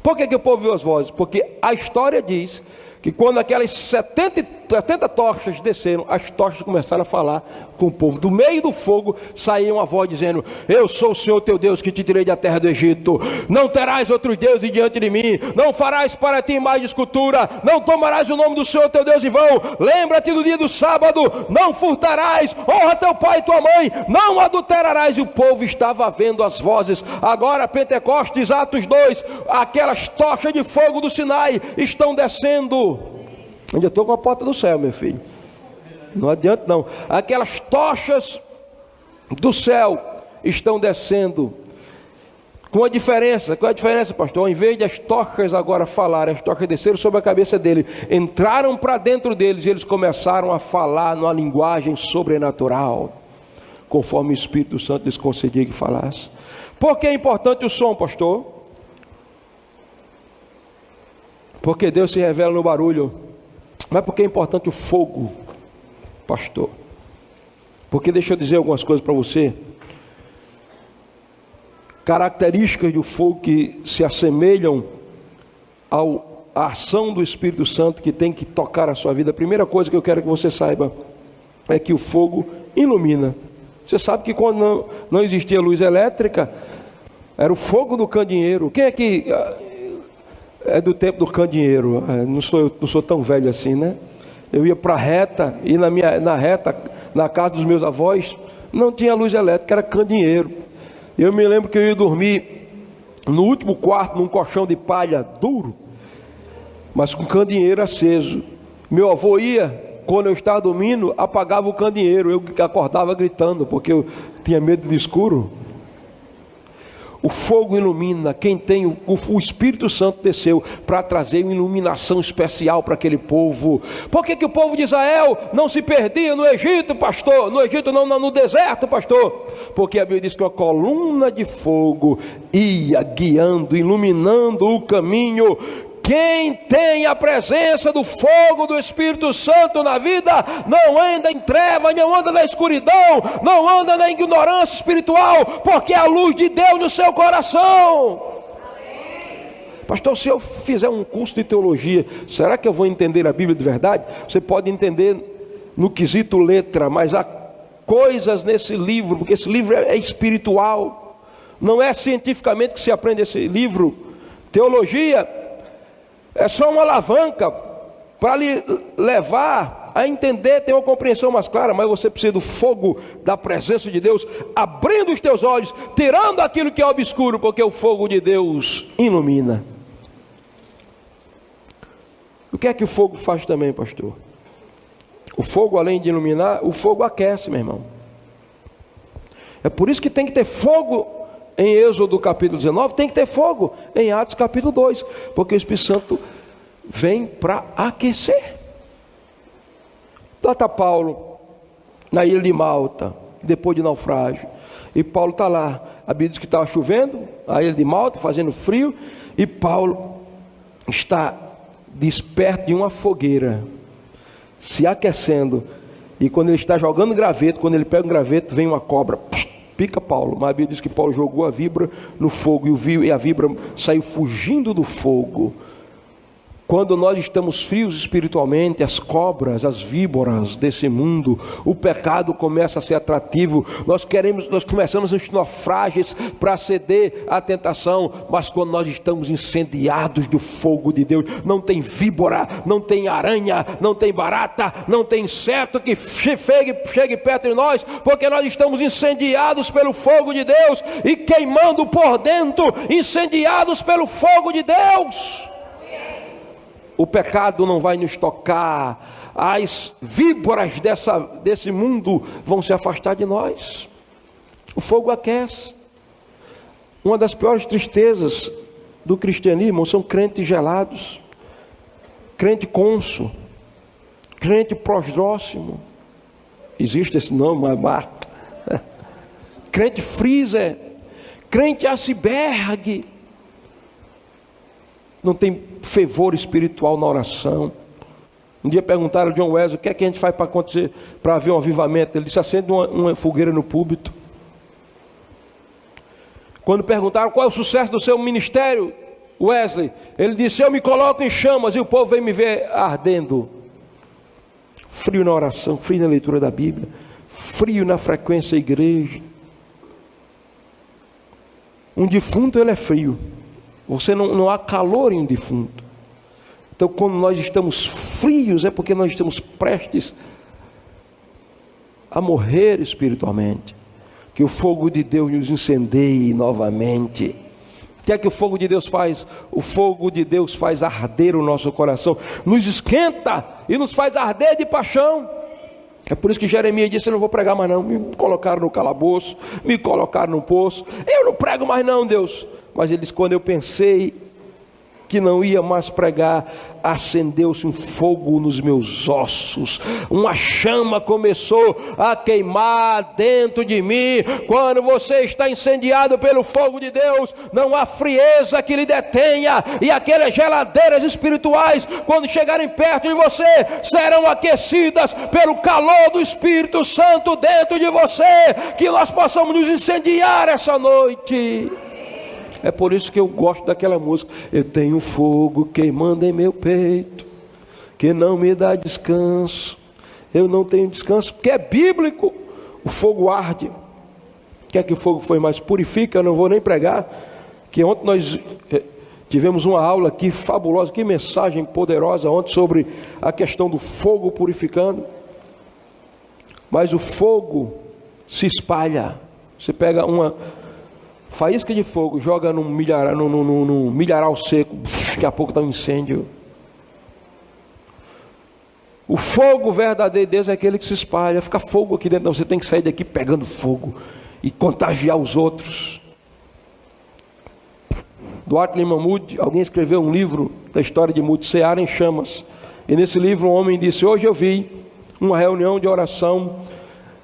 Por que o povo viu as vozes? Porque a história diz que quando aquelas 70 tochas desceram, as tochas começaram a falar com o povo. Do meio do fogo saía uma voz dizendo: eu sou o Senhor teu Deus que te tirei da terra do Egito. Não terás outros deuses diante de mim. Não farás para ti mais de escultura. Não tomarás o nome do Senhor teu Deus em vão. Lembra-te do dia do sábado. Não furtarás. Honra teu pai e tua mãe. Não adulterarás. E o povo estava vendo as vozes. Agora Pentecostes, Atos 2, aquelas tochas de fogo do Sinai estão descendo. Ainda estou com a porta do céu, meu filho. Não adianta não. Aquelas tochas do céu estão descendo. Com a diferença. Qual é a diferença, pastor? Ao invés de as tochas agora falarem, as tochas desceram sobre a cabeça dele, entraram para dentro deles, e eles começaram a falar numa linguagem sobrenatural, conforme o Espírito Santo lhes concedia que falasse. Por que é importante o som, pastor? Porque Deus se revela no barulho. Mas por que é importante o fogo, pastor? Porque deixa eu dizer algumas coisas para você. Características do fogo que se assemelham à ação do Espírito Santo, que tem que tocar a sua vida. A primeira coisa que eu quero que você saiba é que o fogo ilumina. Você sabe que quando não existia luz elétrica, era o fogo do candeeiro. Quem é que é do tempo do candeeiro? Não sou tão velho assim, né? Eu ia para a reta, e na reta, na casa dos meus avós, não tinha luz elétrica, era candeeiro. Eu me lembro que eu ia dormir no último quarto, num colchão de palha duro, mas com candeeiro aceso. Meu avô ia, quando eu estava dormindo, apagava o candeeiro. Eu acordava gritando, porque eu tinha medo do escuro. O fogo ilumina. Quem tem o Espírito Santo desceu para trazer uma iluminação especial para aquele povo. Por que o povo de Israel não se perdia no Egito, pastor? No Egito não, no deserto, pastor. Porque a Bíblia diz que uma coluna de fogo ia guiando, iluminando o caminho. Quem tem a presença do fogo do Espírito Santo na vida, não anda em trevas, não anda na escuridão, não anda na ignorância espiritual, porque é a luz de Deus no seu coração. Pastor, se eu fizer um curso de teologia, será que eu vou entender a Bíblia de verdade? Você pode entender no quesito letra, mas há coisas nesse livro, porque esse livro é espiritual, não é cientificamente que se aprende esse livro. Teologia é só uma alavanca para lhe levar a entender, ter uma compreensão mais clara, mas você precisa do fogo da presença de Deus, abrindo os teus olhos, tirando aquilo que é obscuro, porque o fogo de Deus ilumina. O que é que o fogo faz também, pastor? O fogo, além de iluminar, o fogo aquece, meu irmão. É por isso que tem que ter fogo em Êxodo capítulo 19, tem que ter fogo em Atos capítulo 2, porque o Espírito Santo vem para aquecer. Lá está Paulo, na ilha de Malta, depois de naufrágio, e Paulo está lá, A Bíblia diz que estava chovendo, a ilha de Malta, fazendo frio, e Paulo está desperto de uma fogueira, se aquecendo. E quando ele está jogando graveto, quando ele pega um graveto, vem uma cobra, pica Paulo. Mas a Bíblia diz que Paulo jogou a víbora no fogo, e a víbora saiu fugindo do fogo. Quando nós estamos frios espiritualmente, as cobras, as víboras desse mundo, o pecado começa a ser atrativo. Nós começamos a nos frágeis para ceder à tentação. Mas quando nós estamos incendiados do fogo de Deus, não tem víbora, não tem aranha, não tem barata, não tem inseto que chegue perto de nós, porque nós estamos incendiados pelo fogo de Deus e queimando por dentro, incendiados pelo fogo de Deus. O pecado não vai nos tocar, as víboras desse mundo vão se afastar de nós. O fogo aquece. Uma das piores tristezas do cristianismo são crentes gelados, crente cônsul, crente próximo. Existe esse nome, mas crente freezer, crente iceberg. Não tem fervor espiritual na oração. Um dia perguntaram a John Wesley: o que é que a gente faz para acontecer, para haver um avivamento? Ele disse: acende uma fogueira no púlpito. Quando perguntaram qual é o sucesso do seu ministério, Wesley, ele disse: eu me coloco em chamas e o povo vem me ver ardendo. Frio na oração, frio na leitura da Bíblia, frio na frequência à igreja. Um defunto, ele é frio. Não há calor em um defunto. Então, quando nós estamos frios, é porque nós estamos prestes a morrer espiritualmente. Que o fogo de Deus nos incendeie novamente. O que é que o fogo de Deus faz? O fogo de Deus faz arder o nosso coração, nos esquenta e nos faz arder de paixão. É por isso que Jeremias disse: eu não vou pregar mais não. Me colocaram no calabouço, me colocaram no poço, eu não prego mais não, Deus. Mas ele diz: quando eu pensei que não ia mais pregar, acendeu-se um fogo nos meus ossos, uma chama começou a queimar dentro de mim. Quando você está incendiado pelo fogo de Deus, não há frieza que lhe detenha, e aquelas geladeiras espirituais, quando chegarem perto de você, serão aquecidas pelo calor do Espírito Santo dentro de você. Que nós possamos nos incendiar essa noite. É por isso que eu gosto daquela música: eu tenho fogo queimando em meu peito, que não me dá descanso. Eu não tenho descanso, porque é bíblico. O fogo arde. O que é que o fogo foi mais? Purifica. Eu não vou nem pregar, que ontem nós tivemos uma aula aqui fabulosa, que mensagem poderosa ontem sobre a questão do fogo purificando. Mas o fogo se espalha. Você pega uma faísca de fogo, joga num milharal seco, daqui a pouco está um incêndio. O fogo verdadeiro de Deus é aquele que se espalha. Fica fogo aqui dentro, você tem que sair daqui pegando fogo e contagiar os outros. Dwight Lyman Moody, alguém escreveu um livro da história de Moody, Seara em Chamas. E nesse livro um homem disse: hoje eu vi uma reunião de oração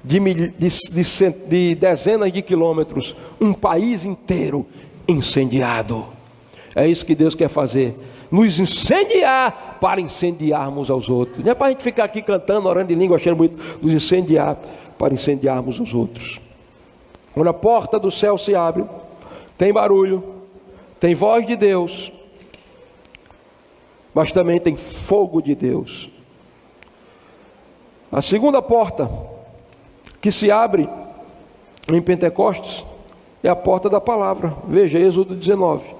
de dezenas de quilômetros, um país inteiro incendiado. É isso que Deus quer fazer: nos incendiar para incendiarmos aos outros. Não é para a gente ficar aqui cantando, orando em língua, achando muito. Nos incendiar para incendiarmos os outros. Quando a porta do céu se abre, tem barulho, tem voz de Deus, mas também tem fogo de Deus. A segunda porta que se abre em Pentecostes é a porta da palavra. Veja, Êxodo 19.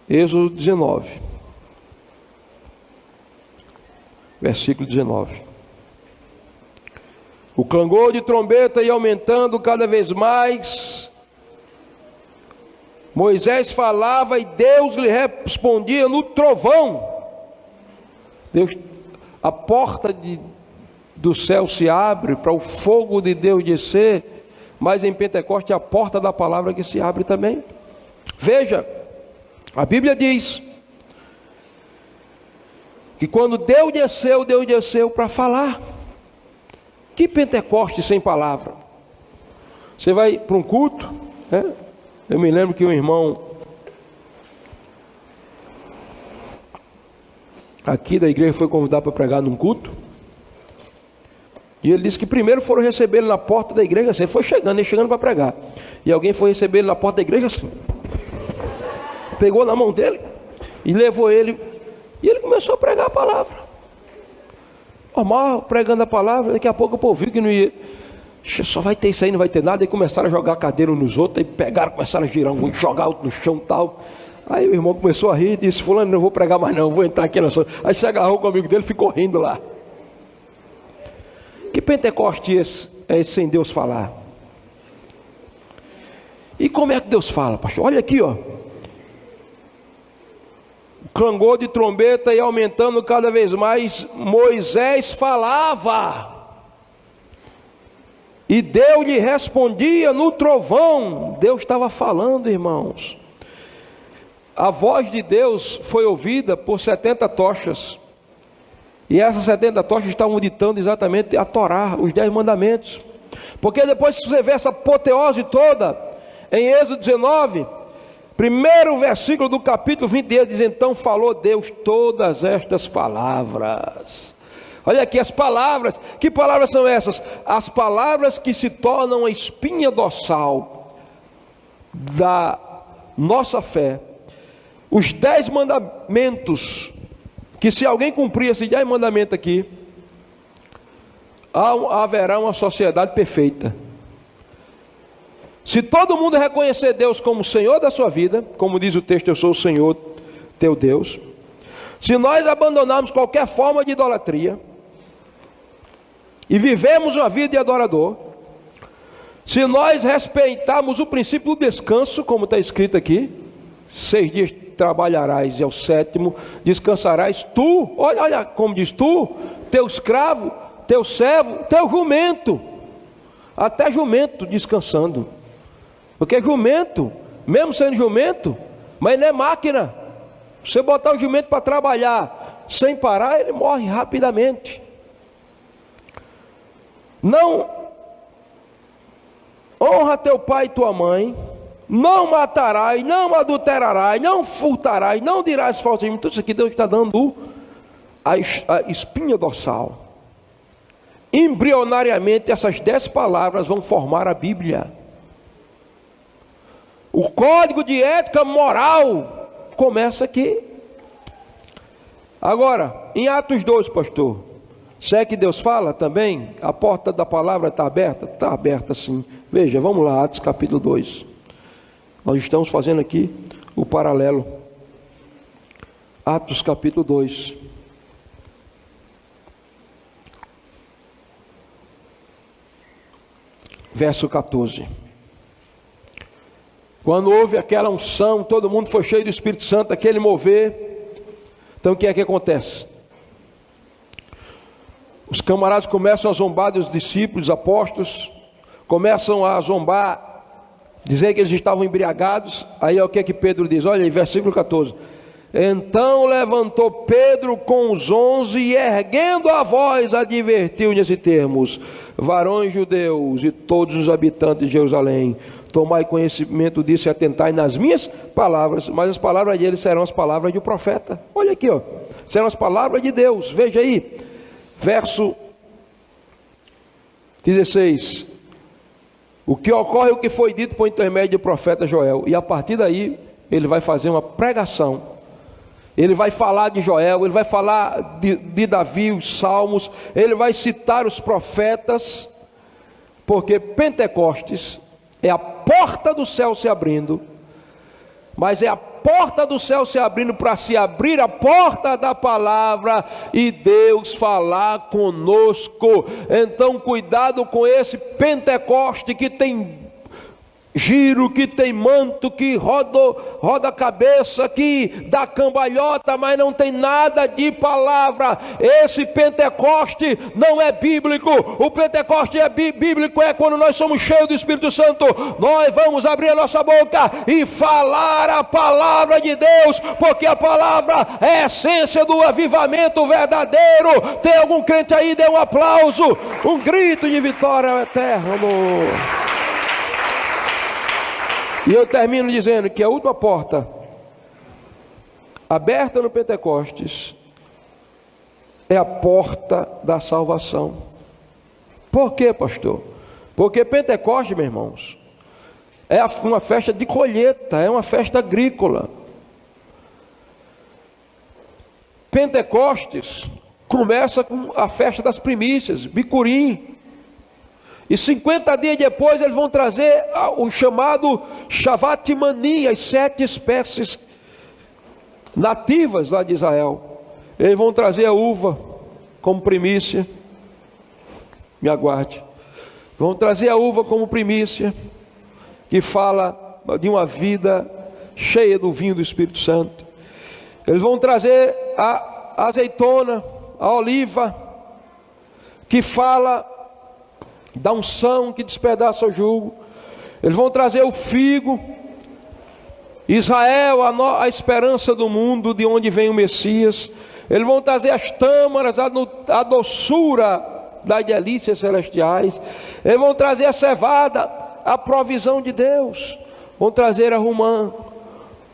Êxodo 19, versículo 19. O clangor de trombeta ia aumentando cada vez mais. Moisés falava e Deus lhe respondia no trovão. Deus, a porta do céu se abre para o fogo de Deus descer, mas em Pentecostes é a porta da palavra que se abre também. Veja, a Bíblia diz que quando Deus desceu para falar. Que Pentecoste sem palavra? Você vai para um culto, né? Eu me lembro que um irmão aqui da igreja foi convidado para pregar num culto. E ele disse que primeiro foram receber ele na porta da igreja, assim, ele foi chegando para pregar. E alguém foi receber ele na porta da igreja, assim, pegou na mão dele e levou ele. E ele começou a pregar a palavra. Normal, pregando a palavra. Daqui a pouco o povo viu que não ia. Só vai ter isso aí, não vai ter nada. E começaram a jogar cadeira uns nos outros. Aí pegaram, começaram a girar um, jogar outro no chão e tal. Aí o irmão começou a rir e disse: fulano, não vou pregar mais não, vou entrar aqui na sua. Aí se agarrou com o amigo dele, ficou rindo lá. Que Pentecoste é esse sem Deus falar? E como é que Deus fala, pastor? Olha aqui, ó. Clangor de trombeta e aumentando cada vez mais, Moisés falava. E Deus lhe respondia no trovão. Deus estava falando, irmãos. A voz de Deus foi ouvida por 70 tochas. E essas 70 tochas estavam ditando exatamente a Torá, os 10 mandamentos. Porque depois que você vê essa apoteose toda, em Êxodo 19, primeiro versículo do capítulo 20, diz: então falou Deus todas estas palavras. Olha aqui as palavras. Que palavras são essas? As palavras que se tornam a espinha dorsal da nossa fé. Os 10 mandamentos, que se alguém cumprir esses 10 mandamentos aqui, haverá uma sociedade perfeita. Se todo mundo reconhecer Deus como Senhor da sua vida, como diz o texto, eu sou o Senhor teu Deus. Se nós abandonarmos qualquer forma de idolatria e vivemos uma vida de adorador, se nós respeitarmos o princípio do descanso, como está escrito aqui, 6 dias trabalharás e ao 7º descansarás, tu, olha como diz, tu, teu escravo, teu servo, teu jumento, até jumento descansando. Porque jumento, mesmo sendo jumento, mas não é máquina. Você botar o jumento para trabalhar sem parar, ele morre rapidamente. Não honra teu pai e tua mãe, não matarás, não adulterarás, não furtarás, não dirás falsamente. Tudo isso aqui Deus está dando a espinha dorsal. Embrionariamente essas 10 palavras vão formar a Bíblia. O código de ética moral começa aqui. Agora, em Atos 2, pastor, se é que Deus fala também, a porta da palavra está aberta? Está aberta sim. Veja, vamos lá, Atos capítulo 2. Nós estamos fazendo aqui o paralelo. Atos capítulo 2. Verso 14. Quando houve aquela unção, todo mundo foi cheio do Espírito Santo, aquele mover. Então o que é que acontece? Os camaradas começam a zombar dos discípulos, apóstolos, começam a zombar, dizer que eles estavam embriagados. Aí é o que é que Pedro diz? Olha aí, versículo 14. Então levantou Pedro com os 11 e erguendo a voz advertiu nesse termos: varões judeus e todos os habitantes de Jerusalém, tomai conhecimento disso e atentai nas minhas palavras. Mas as palavras dele serão as palavras de um profeta. Olha aqui, ó, serão as palavras de Deus. Veja aí, verso 16. O que ocorre, o que foi dito por intermédio do profeta Joel. E a partir daí, ele vai fazer uma pregação. Ele vai falar de Joel, ele vai falar de Davi, os salmos, ele vai citar os profetas, porque Pentecostes é a porta do céu se abrindo, mas é a porta do céu se abrindo para se abrir a porta da palavra e Deus falar conosco. Então cuidado com esse Pentecoste que tem giro, que tem manto, que roda a cabeça, que dá cambalhota, mas não tem nada de palavra. Esse Pentecoste não é bíblico. O Pentecoste é bíblico é quando nós somos cheios do Espírito Santo. Nós vamos abrir a nossa boca e falar a palavra de Deus, porque a palavra é a essência do avivamento verdadeiro. Tem algum crente aí? Dê um aplauso, um grito de vitória eterno. E eu termino dizendo que a última porta aberta no Pentecostes é a porta da salvação. Por quê, pastor? Porque Pentecostes, meus irmãos, é uma festa de colheita, é uma festa agrícola. Pentecostes começa com a festa das primícias, Bicurim. E 50 dias depois eles vão trazer o chamado Shavat Mani, as 7 espécies nativas lá de Israel. Eles vão trazer a uva como primícia. Me aguarde. Vão trazer a uva como primícia, que fala de uma vida cheia do vinho do Espírito Santo. Eles vão trazer a azeitona, a oliva, que fala da unção que despedaça o jugo. Eles vão trazer o figo, Israel, a esperança do mundo, de onde vem o Messias. Eles vão trazer as tâmaras, a doçura das delícias celestiais. Eles vão trazer a cevada, a provisão de Deus. Vão trazer a romã,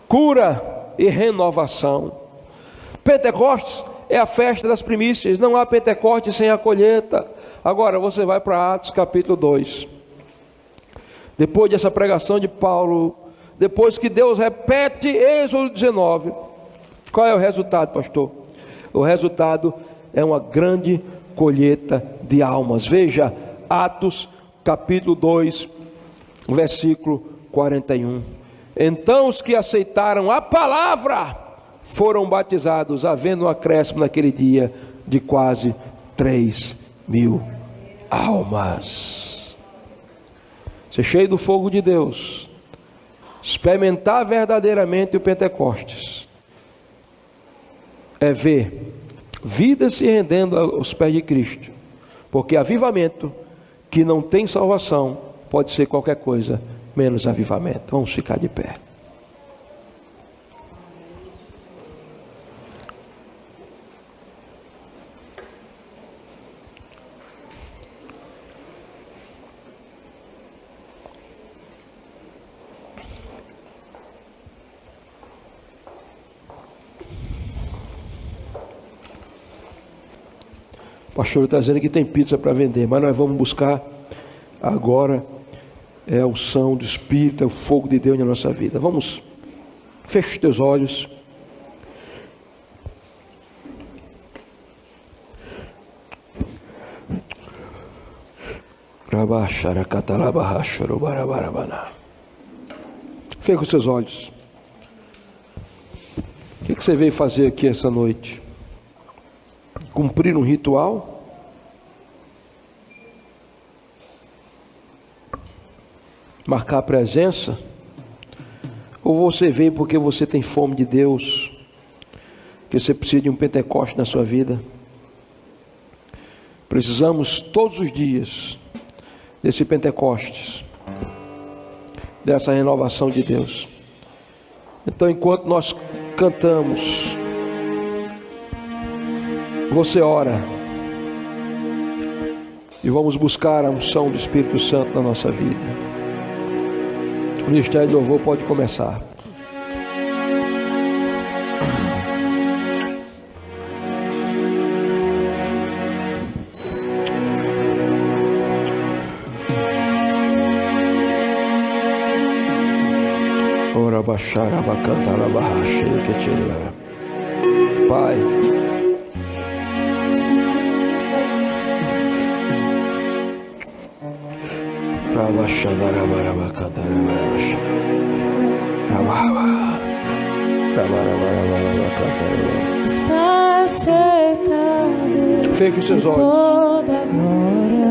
cura e renovação. Pentecostes é a festa das primícias. Não há Pentecostes sem a colheita. Agora você vai para Atos capítulo 2. Depois dessa pregação de Paulo, depois que Deus repete Êxodo 19, qual é o resultado, pastor? O resultado é uma grande colheita de almas. Veja Atos capítulo 2, versículo 41. Então os que aceitaram a palavra foram batizados, havendo um acréscimo naquele dia de quase 3.000 almas. Ser cheio do fogo de Deus, experimentar verdadeiramente o Pentecostes, é ver vidas se rendendo aos pés de Cristo, porque avivamento que não tem salvação pode ser qualquer coisa menos avivamento. Vamos ficar de pé. O pastor está dizendo que tem pizza para vender, mas nós vamos buscar agora a unção do Espírito, é o fogo de Deus na nossa vida. Vamos, feche os teus olhos. Feche os seus olhos. O que você veio fazer aqui essa noite? Cumprir um ritual? Marcar presença? Ou você veio porque você tem fome de Deus, que você precisa de um Pentecoste na sua vida? Precisamos todos os dias desse Pentecostes, dessa renovação de Deus. Então, enquanto nós cantamos, você ora, e vamos buscar a unção do Espírito Santo na nossa vida. O ministério de louvor pode começar. Ora baixar a bacana la barra cheia que tira. Pai, está cercado feche os seus de olhos. toda glória,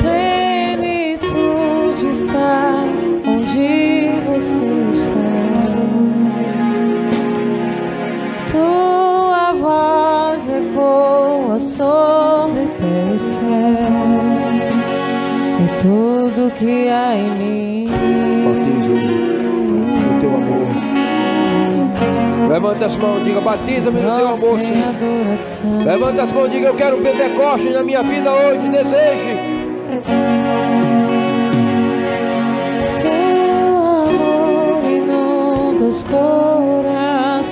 pleno e e tudo que há em mim. Batiza-me no teu amor. Levanta as mãos, diga: batiza-me no teu amor, Senhor. Levanta as mãos e diga: eu quero Pentecostes na minha vida hoje. Deseje. Seu amor inunda os corações,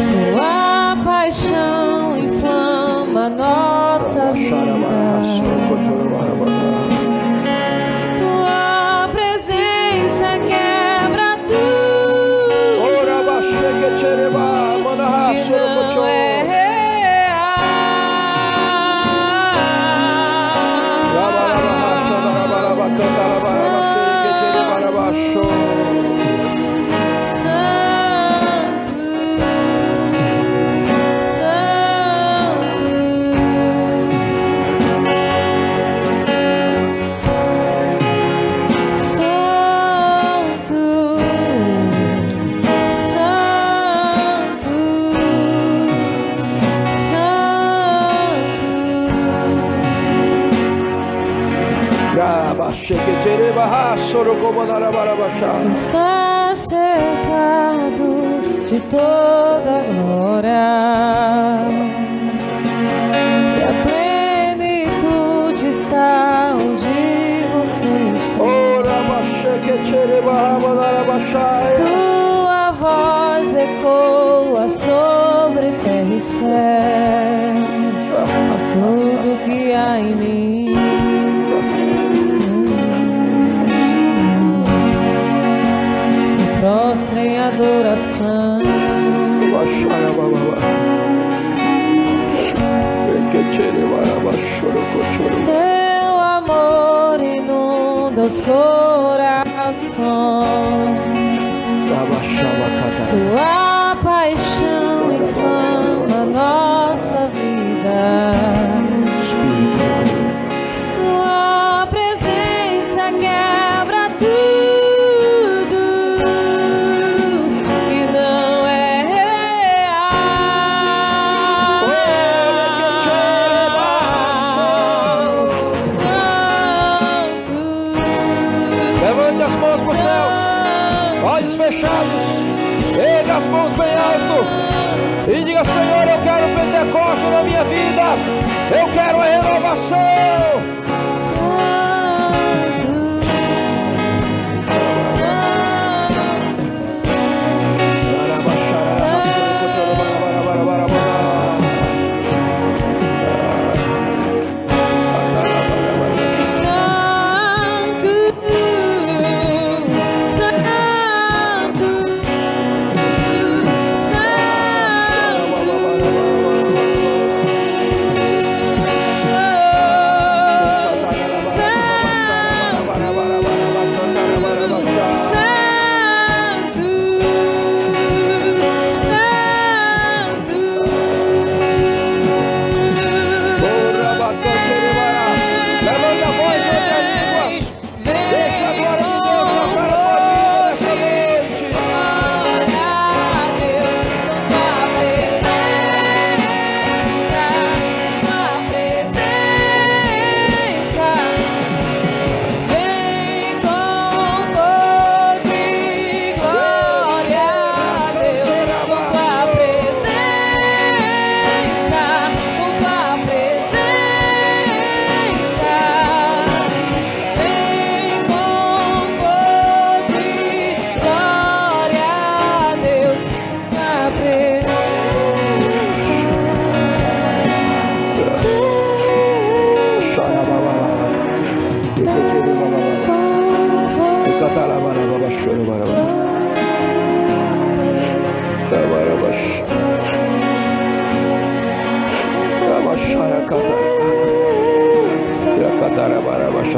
sua paixão inflama nossa vida. Tua presença quebra tudo que não é está cercado de toda glória, e a plenitude está onde você está. Tua voz ecoa sobre terra e céu, a tudo que há em mim. Prostra em adoração. Seu amor inunda os corações, sua paixão inflama nossa vida. Tua presença quebra tudo Erga as mãos bem alto e diga: Senhor, eu quero Pentecostes na minha vida, eu quero a renovação.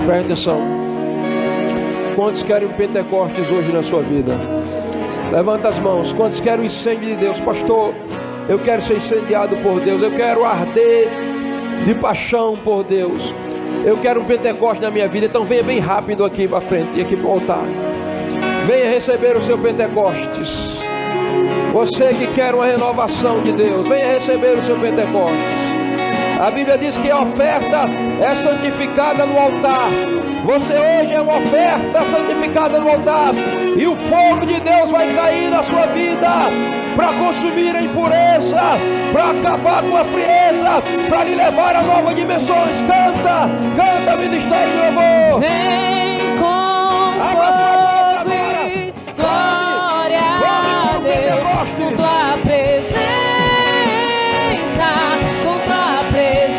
Presta atenção. Quantos querem Pentecostes hoje na sua vida? Levanta as mãos. Quantos querem o incêndio de Deus? Pastor, eu quero ser incendiado por Deus. Eu quero arder de paixão por Deus. Eu quero um Pentecostes na minha vida. Então venha bem rápido aqui para frente e aqui para o altar. Venha receber o seu Pentecostes. Você que quer uma renovação de Deus, venha receber o seu Pentecostes. A Bíblia diz que a oferta é santificada no altar. Você hoje é uma oferta santificada no altar, e o fogo de Deus vai cair na sua vida para consumir a impureza, para acabar com a frieza, para lhe levar a novas dimensões. Canta, canta, ministério de louvor. Vem com fogo e glória a Deus, com tua presença, com tua presença.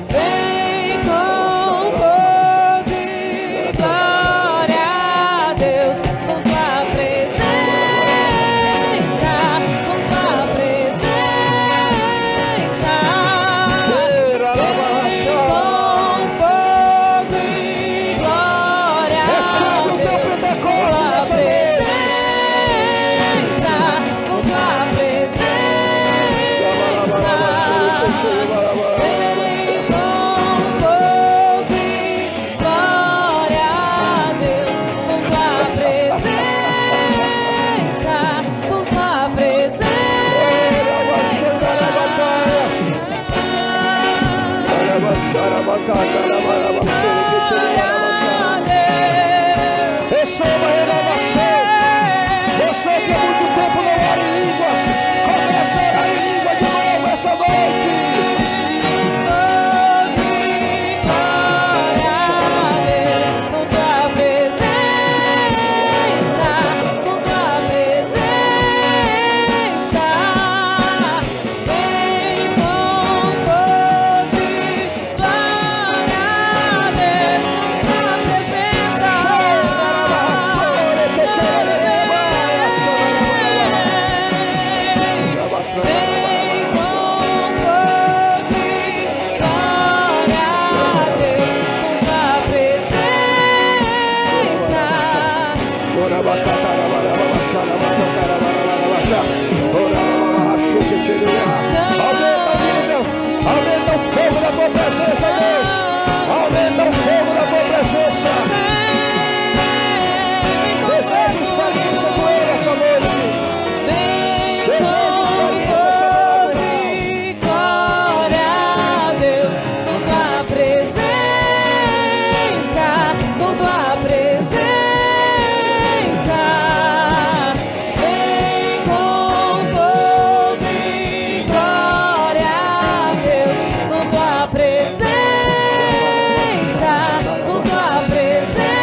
Vem com fogo e glória a Deus, com tua presença, com tua presença. Receba a renovação. Você que há muito tempo não ora em línguas, comece a orar em língua de novo essa noite. Aumenta o fogo da tua presença, Deus. Aumenta o fogo da tua presença. Desejo experiência com Ele essa noite. Desejo experiência com Ele. Glória a Deus, com tua presença, com tua presença. Vem com fogo e glória a Deus, com tua presença, com tua presença.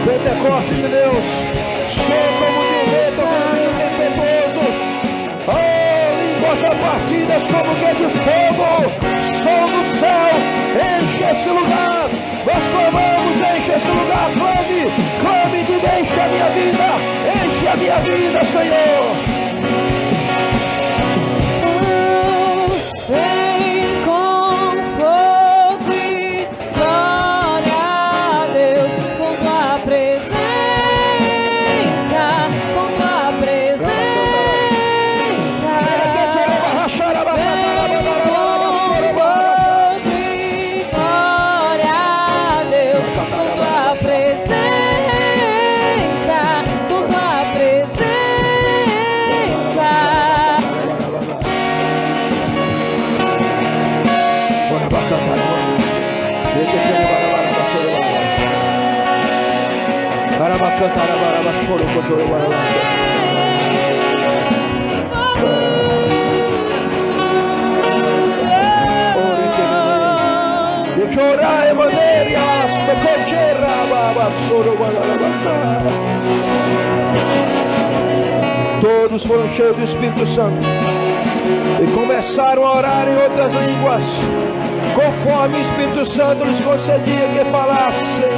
Pentecoste de Deus, som como de vento, como de tempestuoso, línguas partidas como que de fogo, som do céu, enche esse lugar. Nós clamamos, enche esse lugar. Clame, clame, diga, enche a minha vida, enche a minha vida, Senhor. Vem com fogo e glória a Deus, com tua presença, com tua presença. Vem com fogo e glória a Deus, com tua presença, com tua presença. Todos foram cheios do Espírito Santo e começaram a orar em outras línguas, conforme o Espírito Santo lhes concedia que falassem.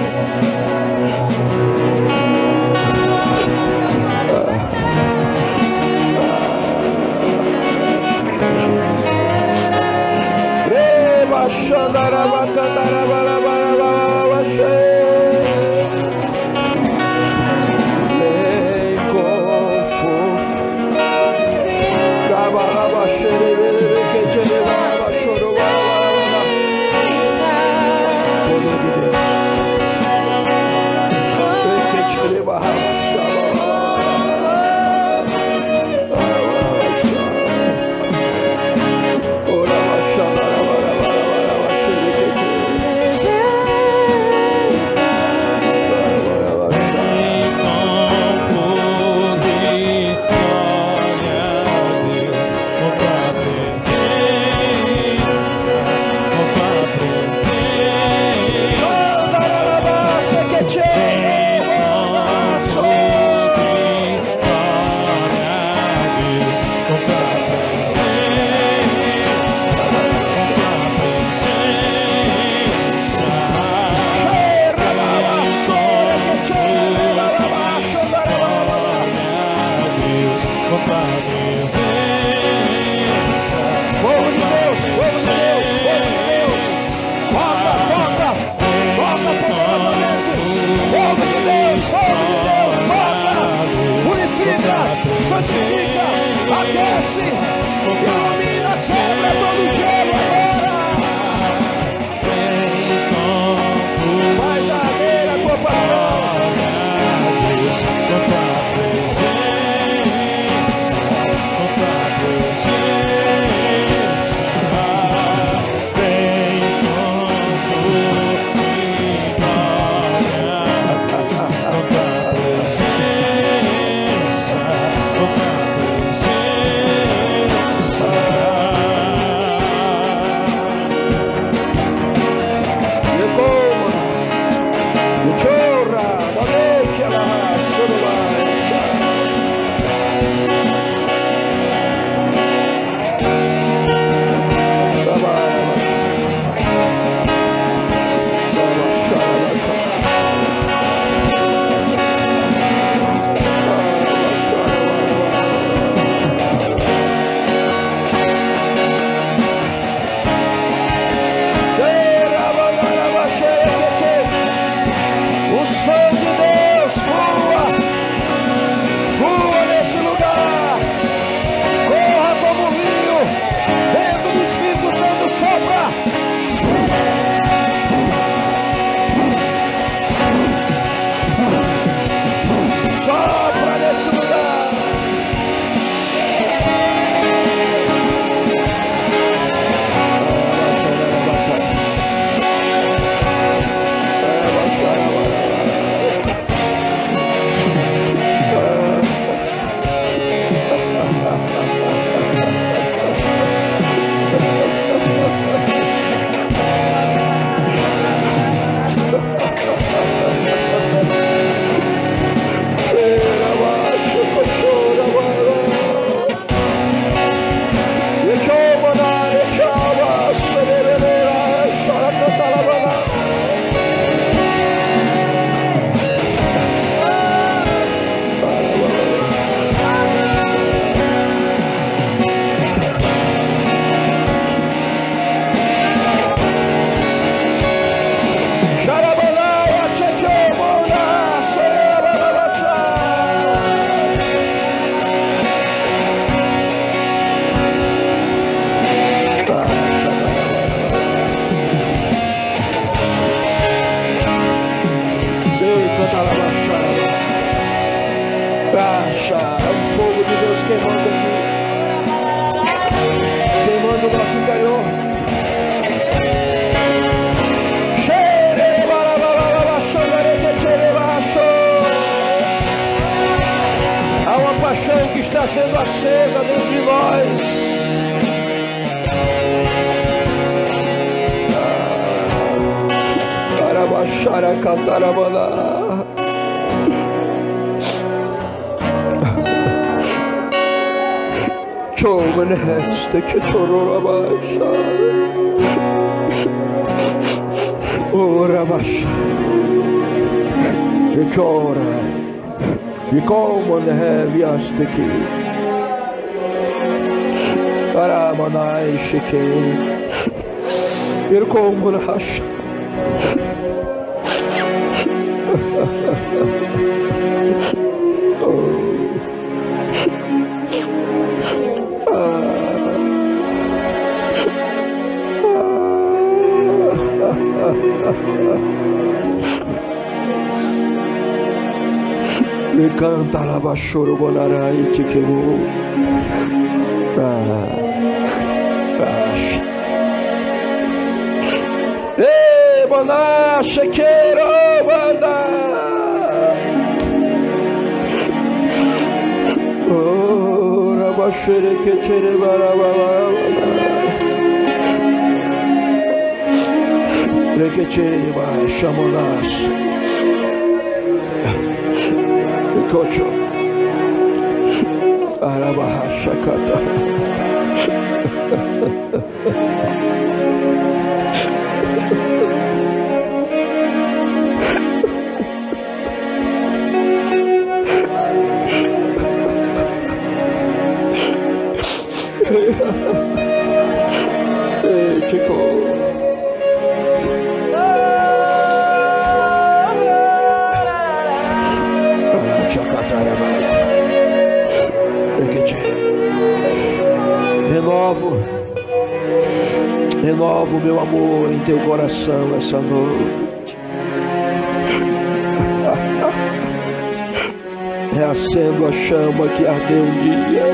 está sendo acesa dentro de nós. Para baixar a cantar a maná. Çoğun hesteki çorora başar. Ora başar. E chora. E como ne viasteki. Para manai shike. E como na hasha. Me canta la bashoro bonarai tikemu. Ei, boná, chequeiro, banda. Oh, rabashere que chere barabara. Rekechere ba shamonas. Kocho Arabahasha Kata. Chico. Renovo o meu amor em teu coração essa noite. Reacendo a chama que ardeu um dia.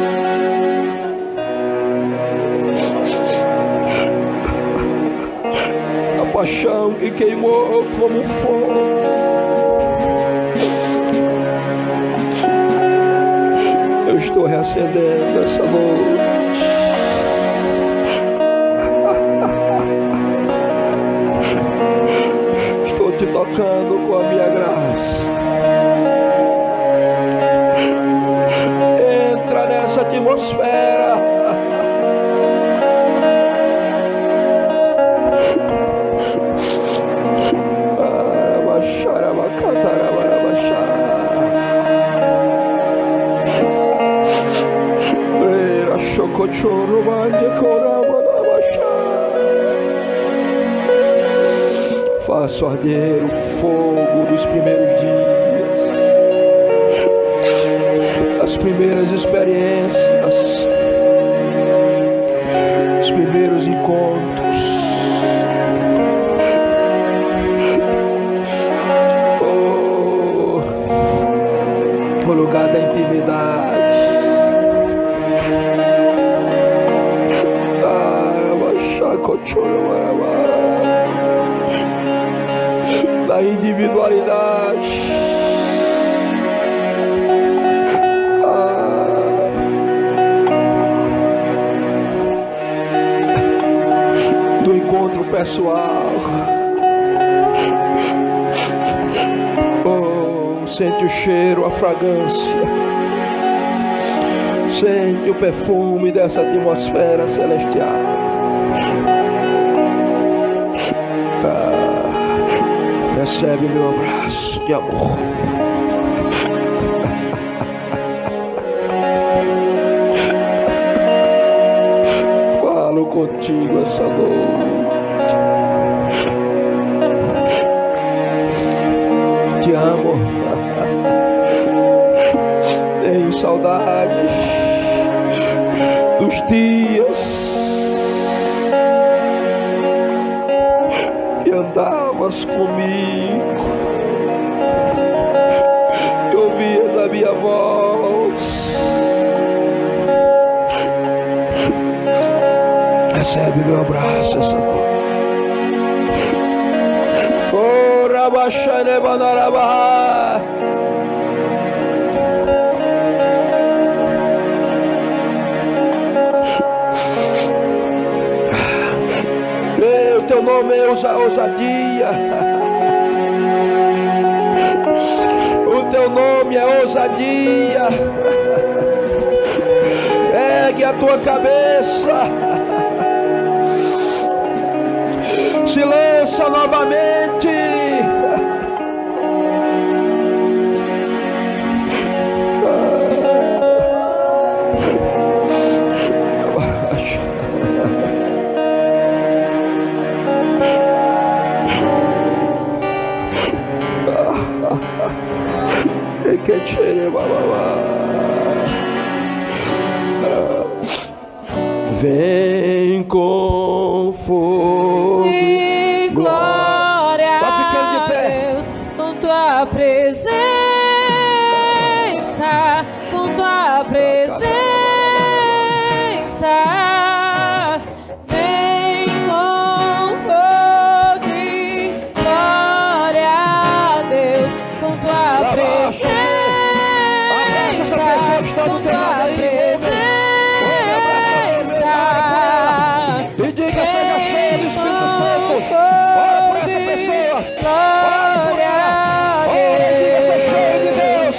A paixão que queimou como um fogo. Eu estou reacendendo essa noite. Estou te tocando com a minha graça. Entra nessa atmosfera. Faço arder o fogo dos primeiros dias, as primeiras experiências, os primeiros encontros. O lugar da intimidade. Da individualidade. Do encontro pessoal. Oh, sente o cheiro, a fragrância. Sente o perfume dessa atmosfera celestial. Recebe meu abraço de amor. Falo contigo essa noite. Te amo. Tenho saudades dos dias que andavas comigo, que ouvias a minha voz. Recebe meu abraço essa noite. Oh, Rabashane Banarabah. Teu nome é ousadia. O teu nome é ousadia. Ergue a tua cabeça. Se lança novamente. Vem com fogo e glória a Deus, com tua presença, com tua presença. Vem com fogo e glória a Deus, com tua presença, com tua presença. E diga, seja cheio do Espírito Santo. Ora por essa pessoa. Ora por ela. Ora e diga, seja cheio de Deus.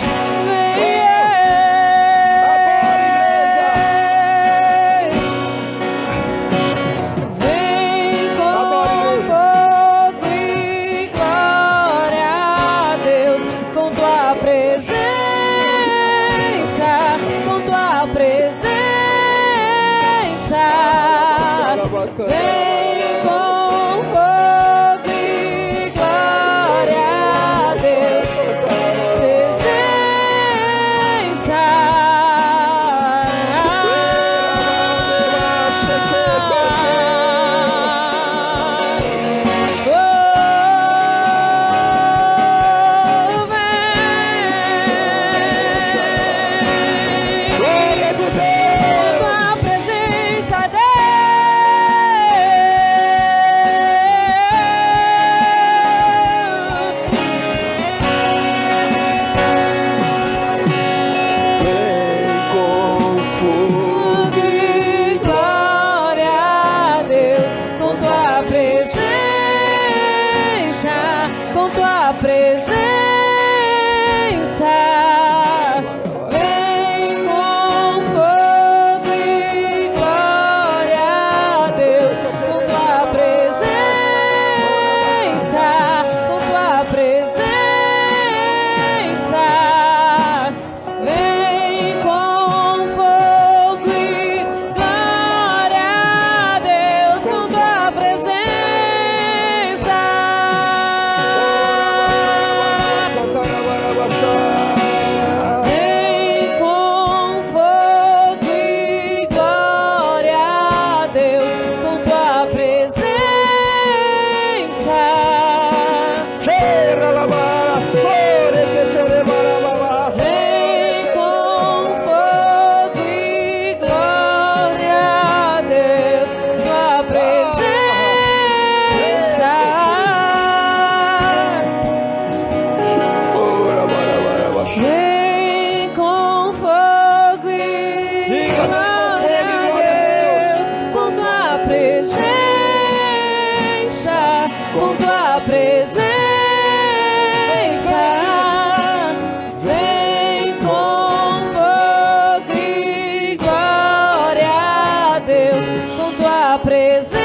Vem com fogo e glória a Deus, com tua presença, com tua presença. Vem com fogo e glória a Deus, presença. Com tua presença, vem com fogo e glória a Deus, com tua presença, com tua presença, vem com fogo e glória a Deus, com tua presença. Vem com fogo e glória a Deus, com tua presença. Vem com fogo e glória a Deus, tua presença. Vem com fogo e glória a Deus, com tua presença, com tua presença. Vem com fogo e glória a Deus, com tua presença,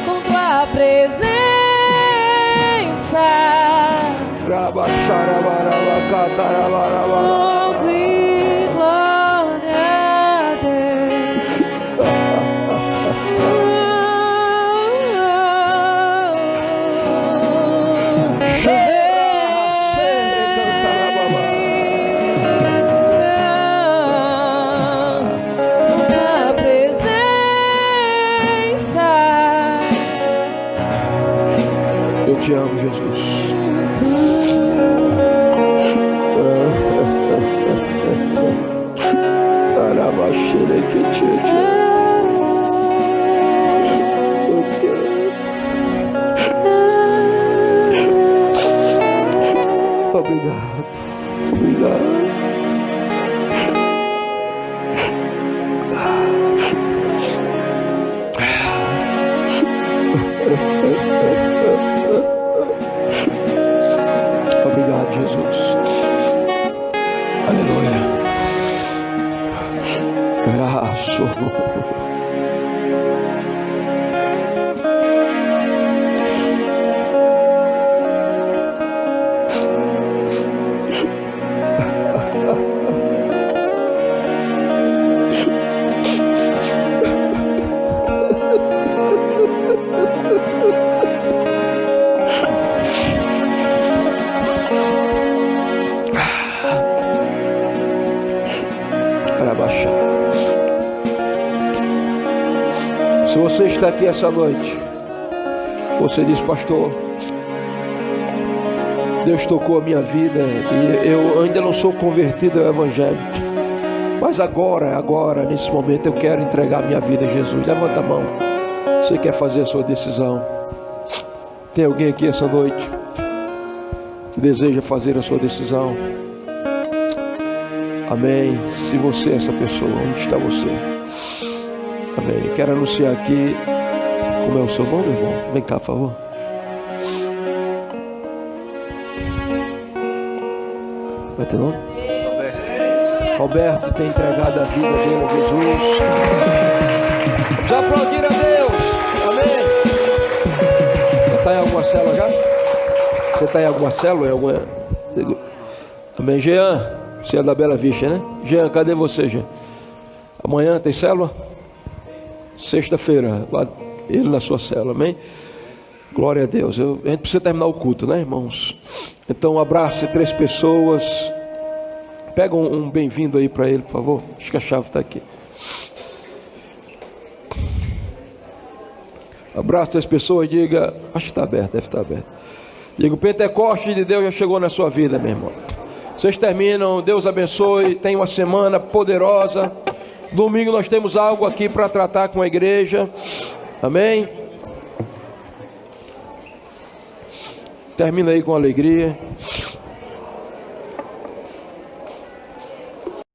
com tua presença. Fogo e glória a Deus. Com tua presença. Eu te amo, Jesus. Obrigado. Obrigado. Obrigado, Jesus. Aleluia. Graças. Se você está aqui essa noite, você diz: pastor, Deus tocou a minha vida e eu ainda não sou convertido ao Evangelho, mas agora, nesse momento eu quero entregar a minha vida a Jesus. Levanta a mão. Você quer fazer a sua decisão? Tem alguém aqui essa noite que deseja fazer a sua decisão? Amém. Se você é essa pessoa, onde está você? Amém. Quero anunciar aqui. Como é o seu nome, irmão? Vem cá, por favor. Vai ter nome? Roberto tem entregado a vida dele a Jesus. Vamos aplaudir a Deus. Amém. Você está em alguma célula já? Você está em alguma célula? Amém. Jean, você é da Bela Vista, né? Jean, cadê você, Jean? Amanhã tem célula? Sexta-feira, lá ele na sua célula, amém? Glória a Deus. A gente precisa terminar o culto, né, irmãos? Então abrace 3 pessoas. Pega um bem-vindo aí para ele, por favor. Acho que a chave está aqui. Abraça 3 pessoas e diga: acho que está aberto, deve estar aberto. Diga: o Pentecoste de Deus já chegou na sua vida, meu irmão. Vocês terminam, Deus abençoe. Tenha uma semana poderosa. Domingo nós temos algo aqui para tratar com a igreja. Amém? Termina aí com alegria.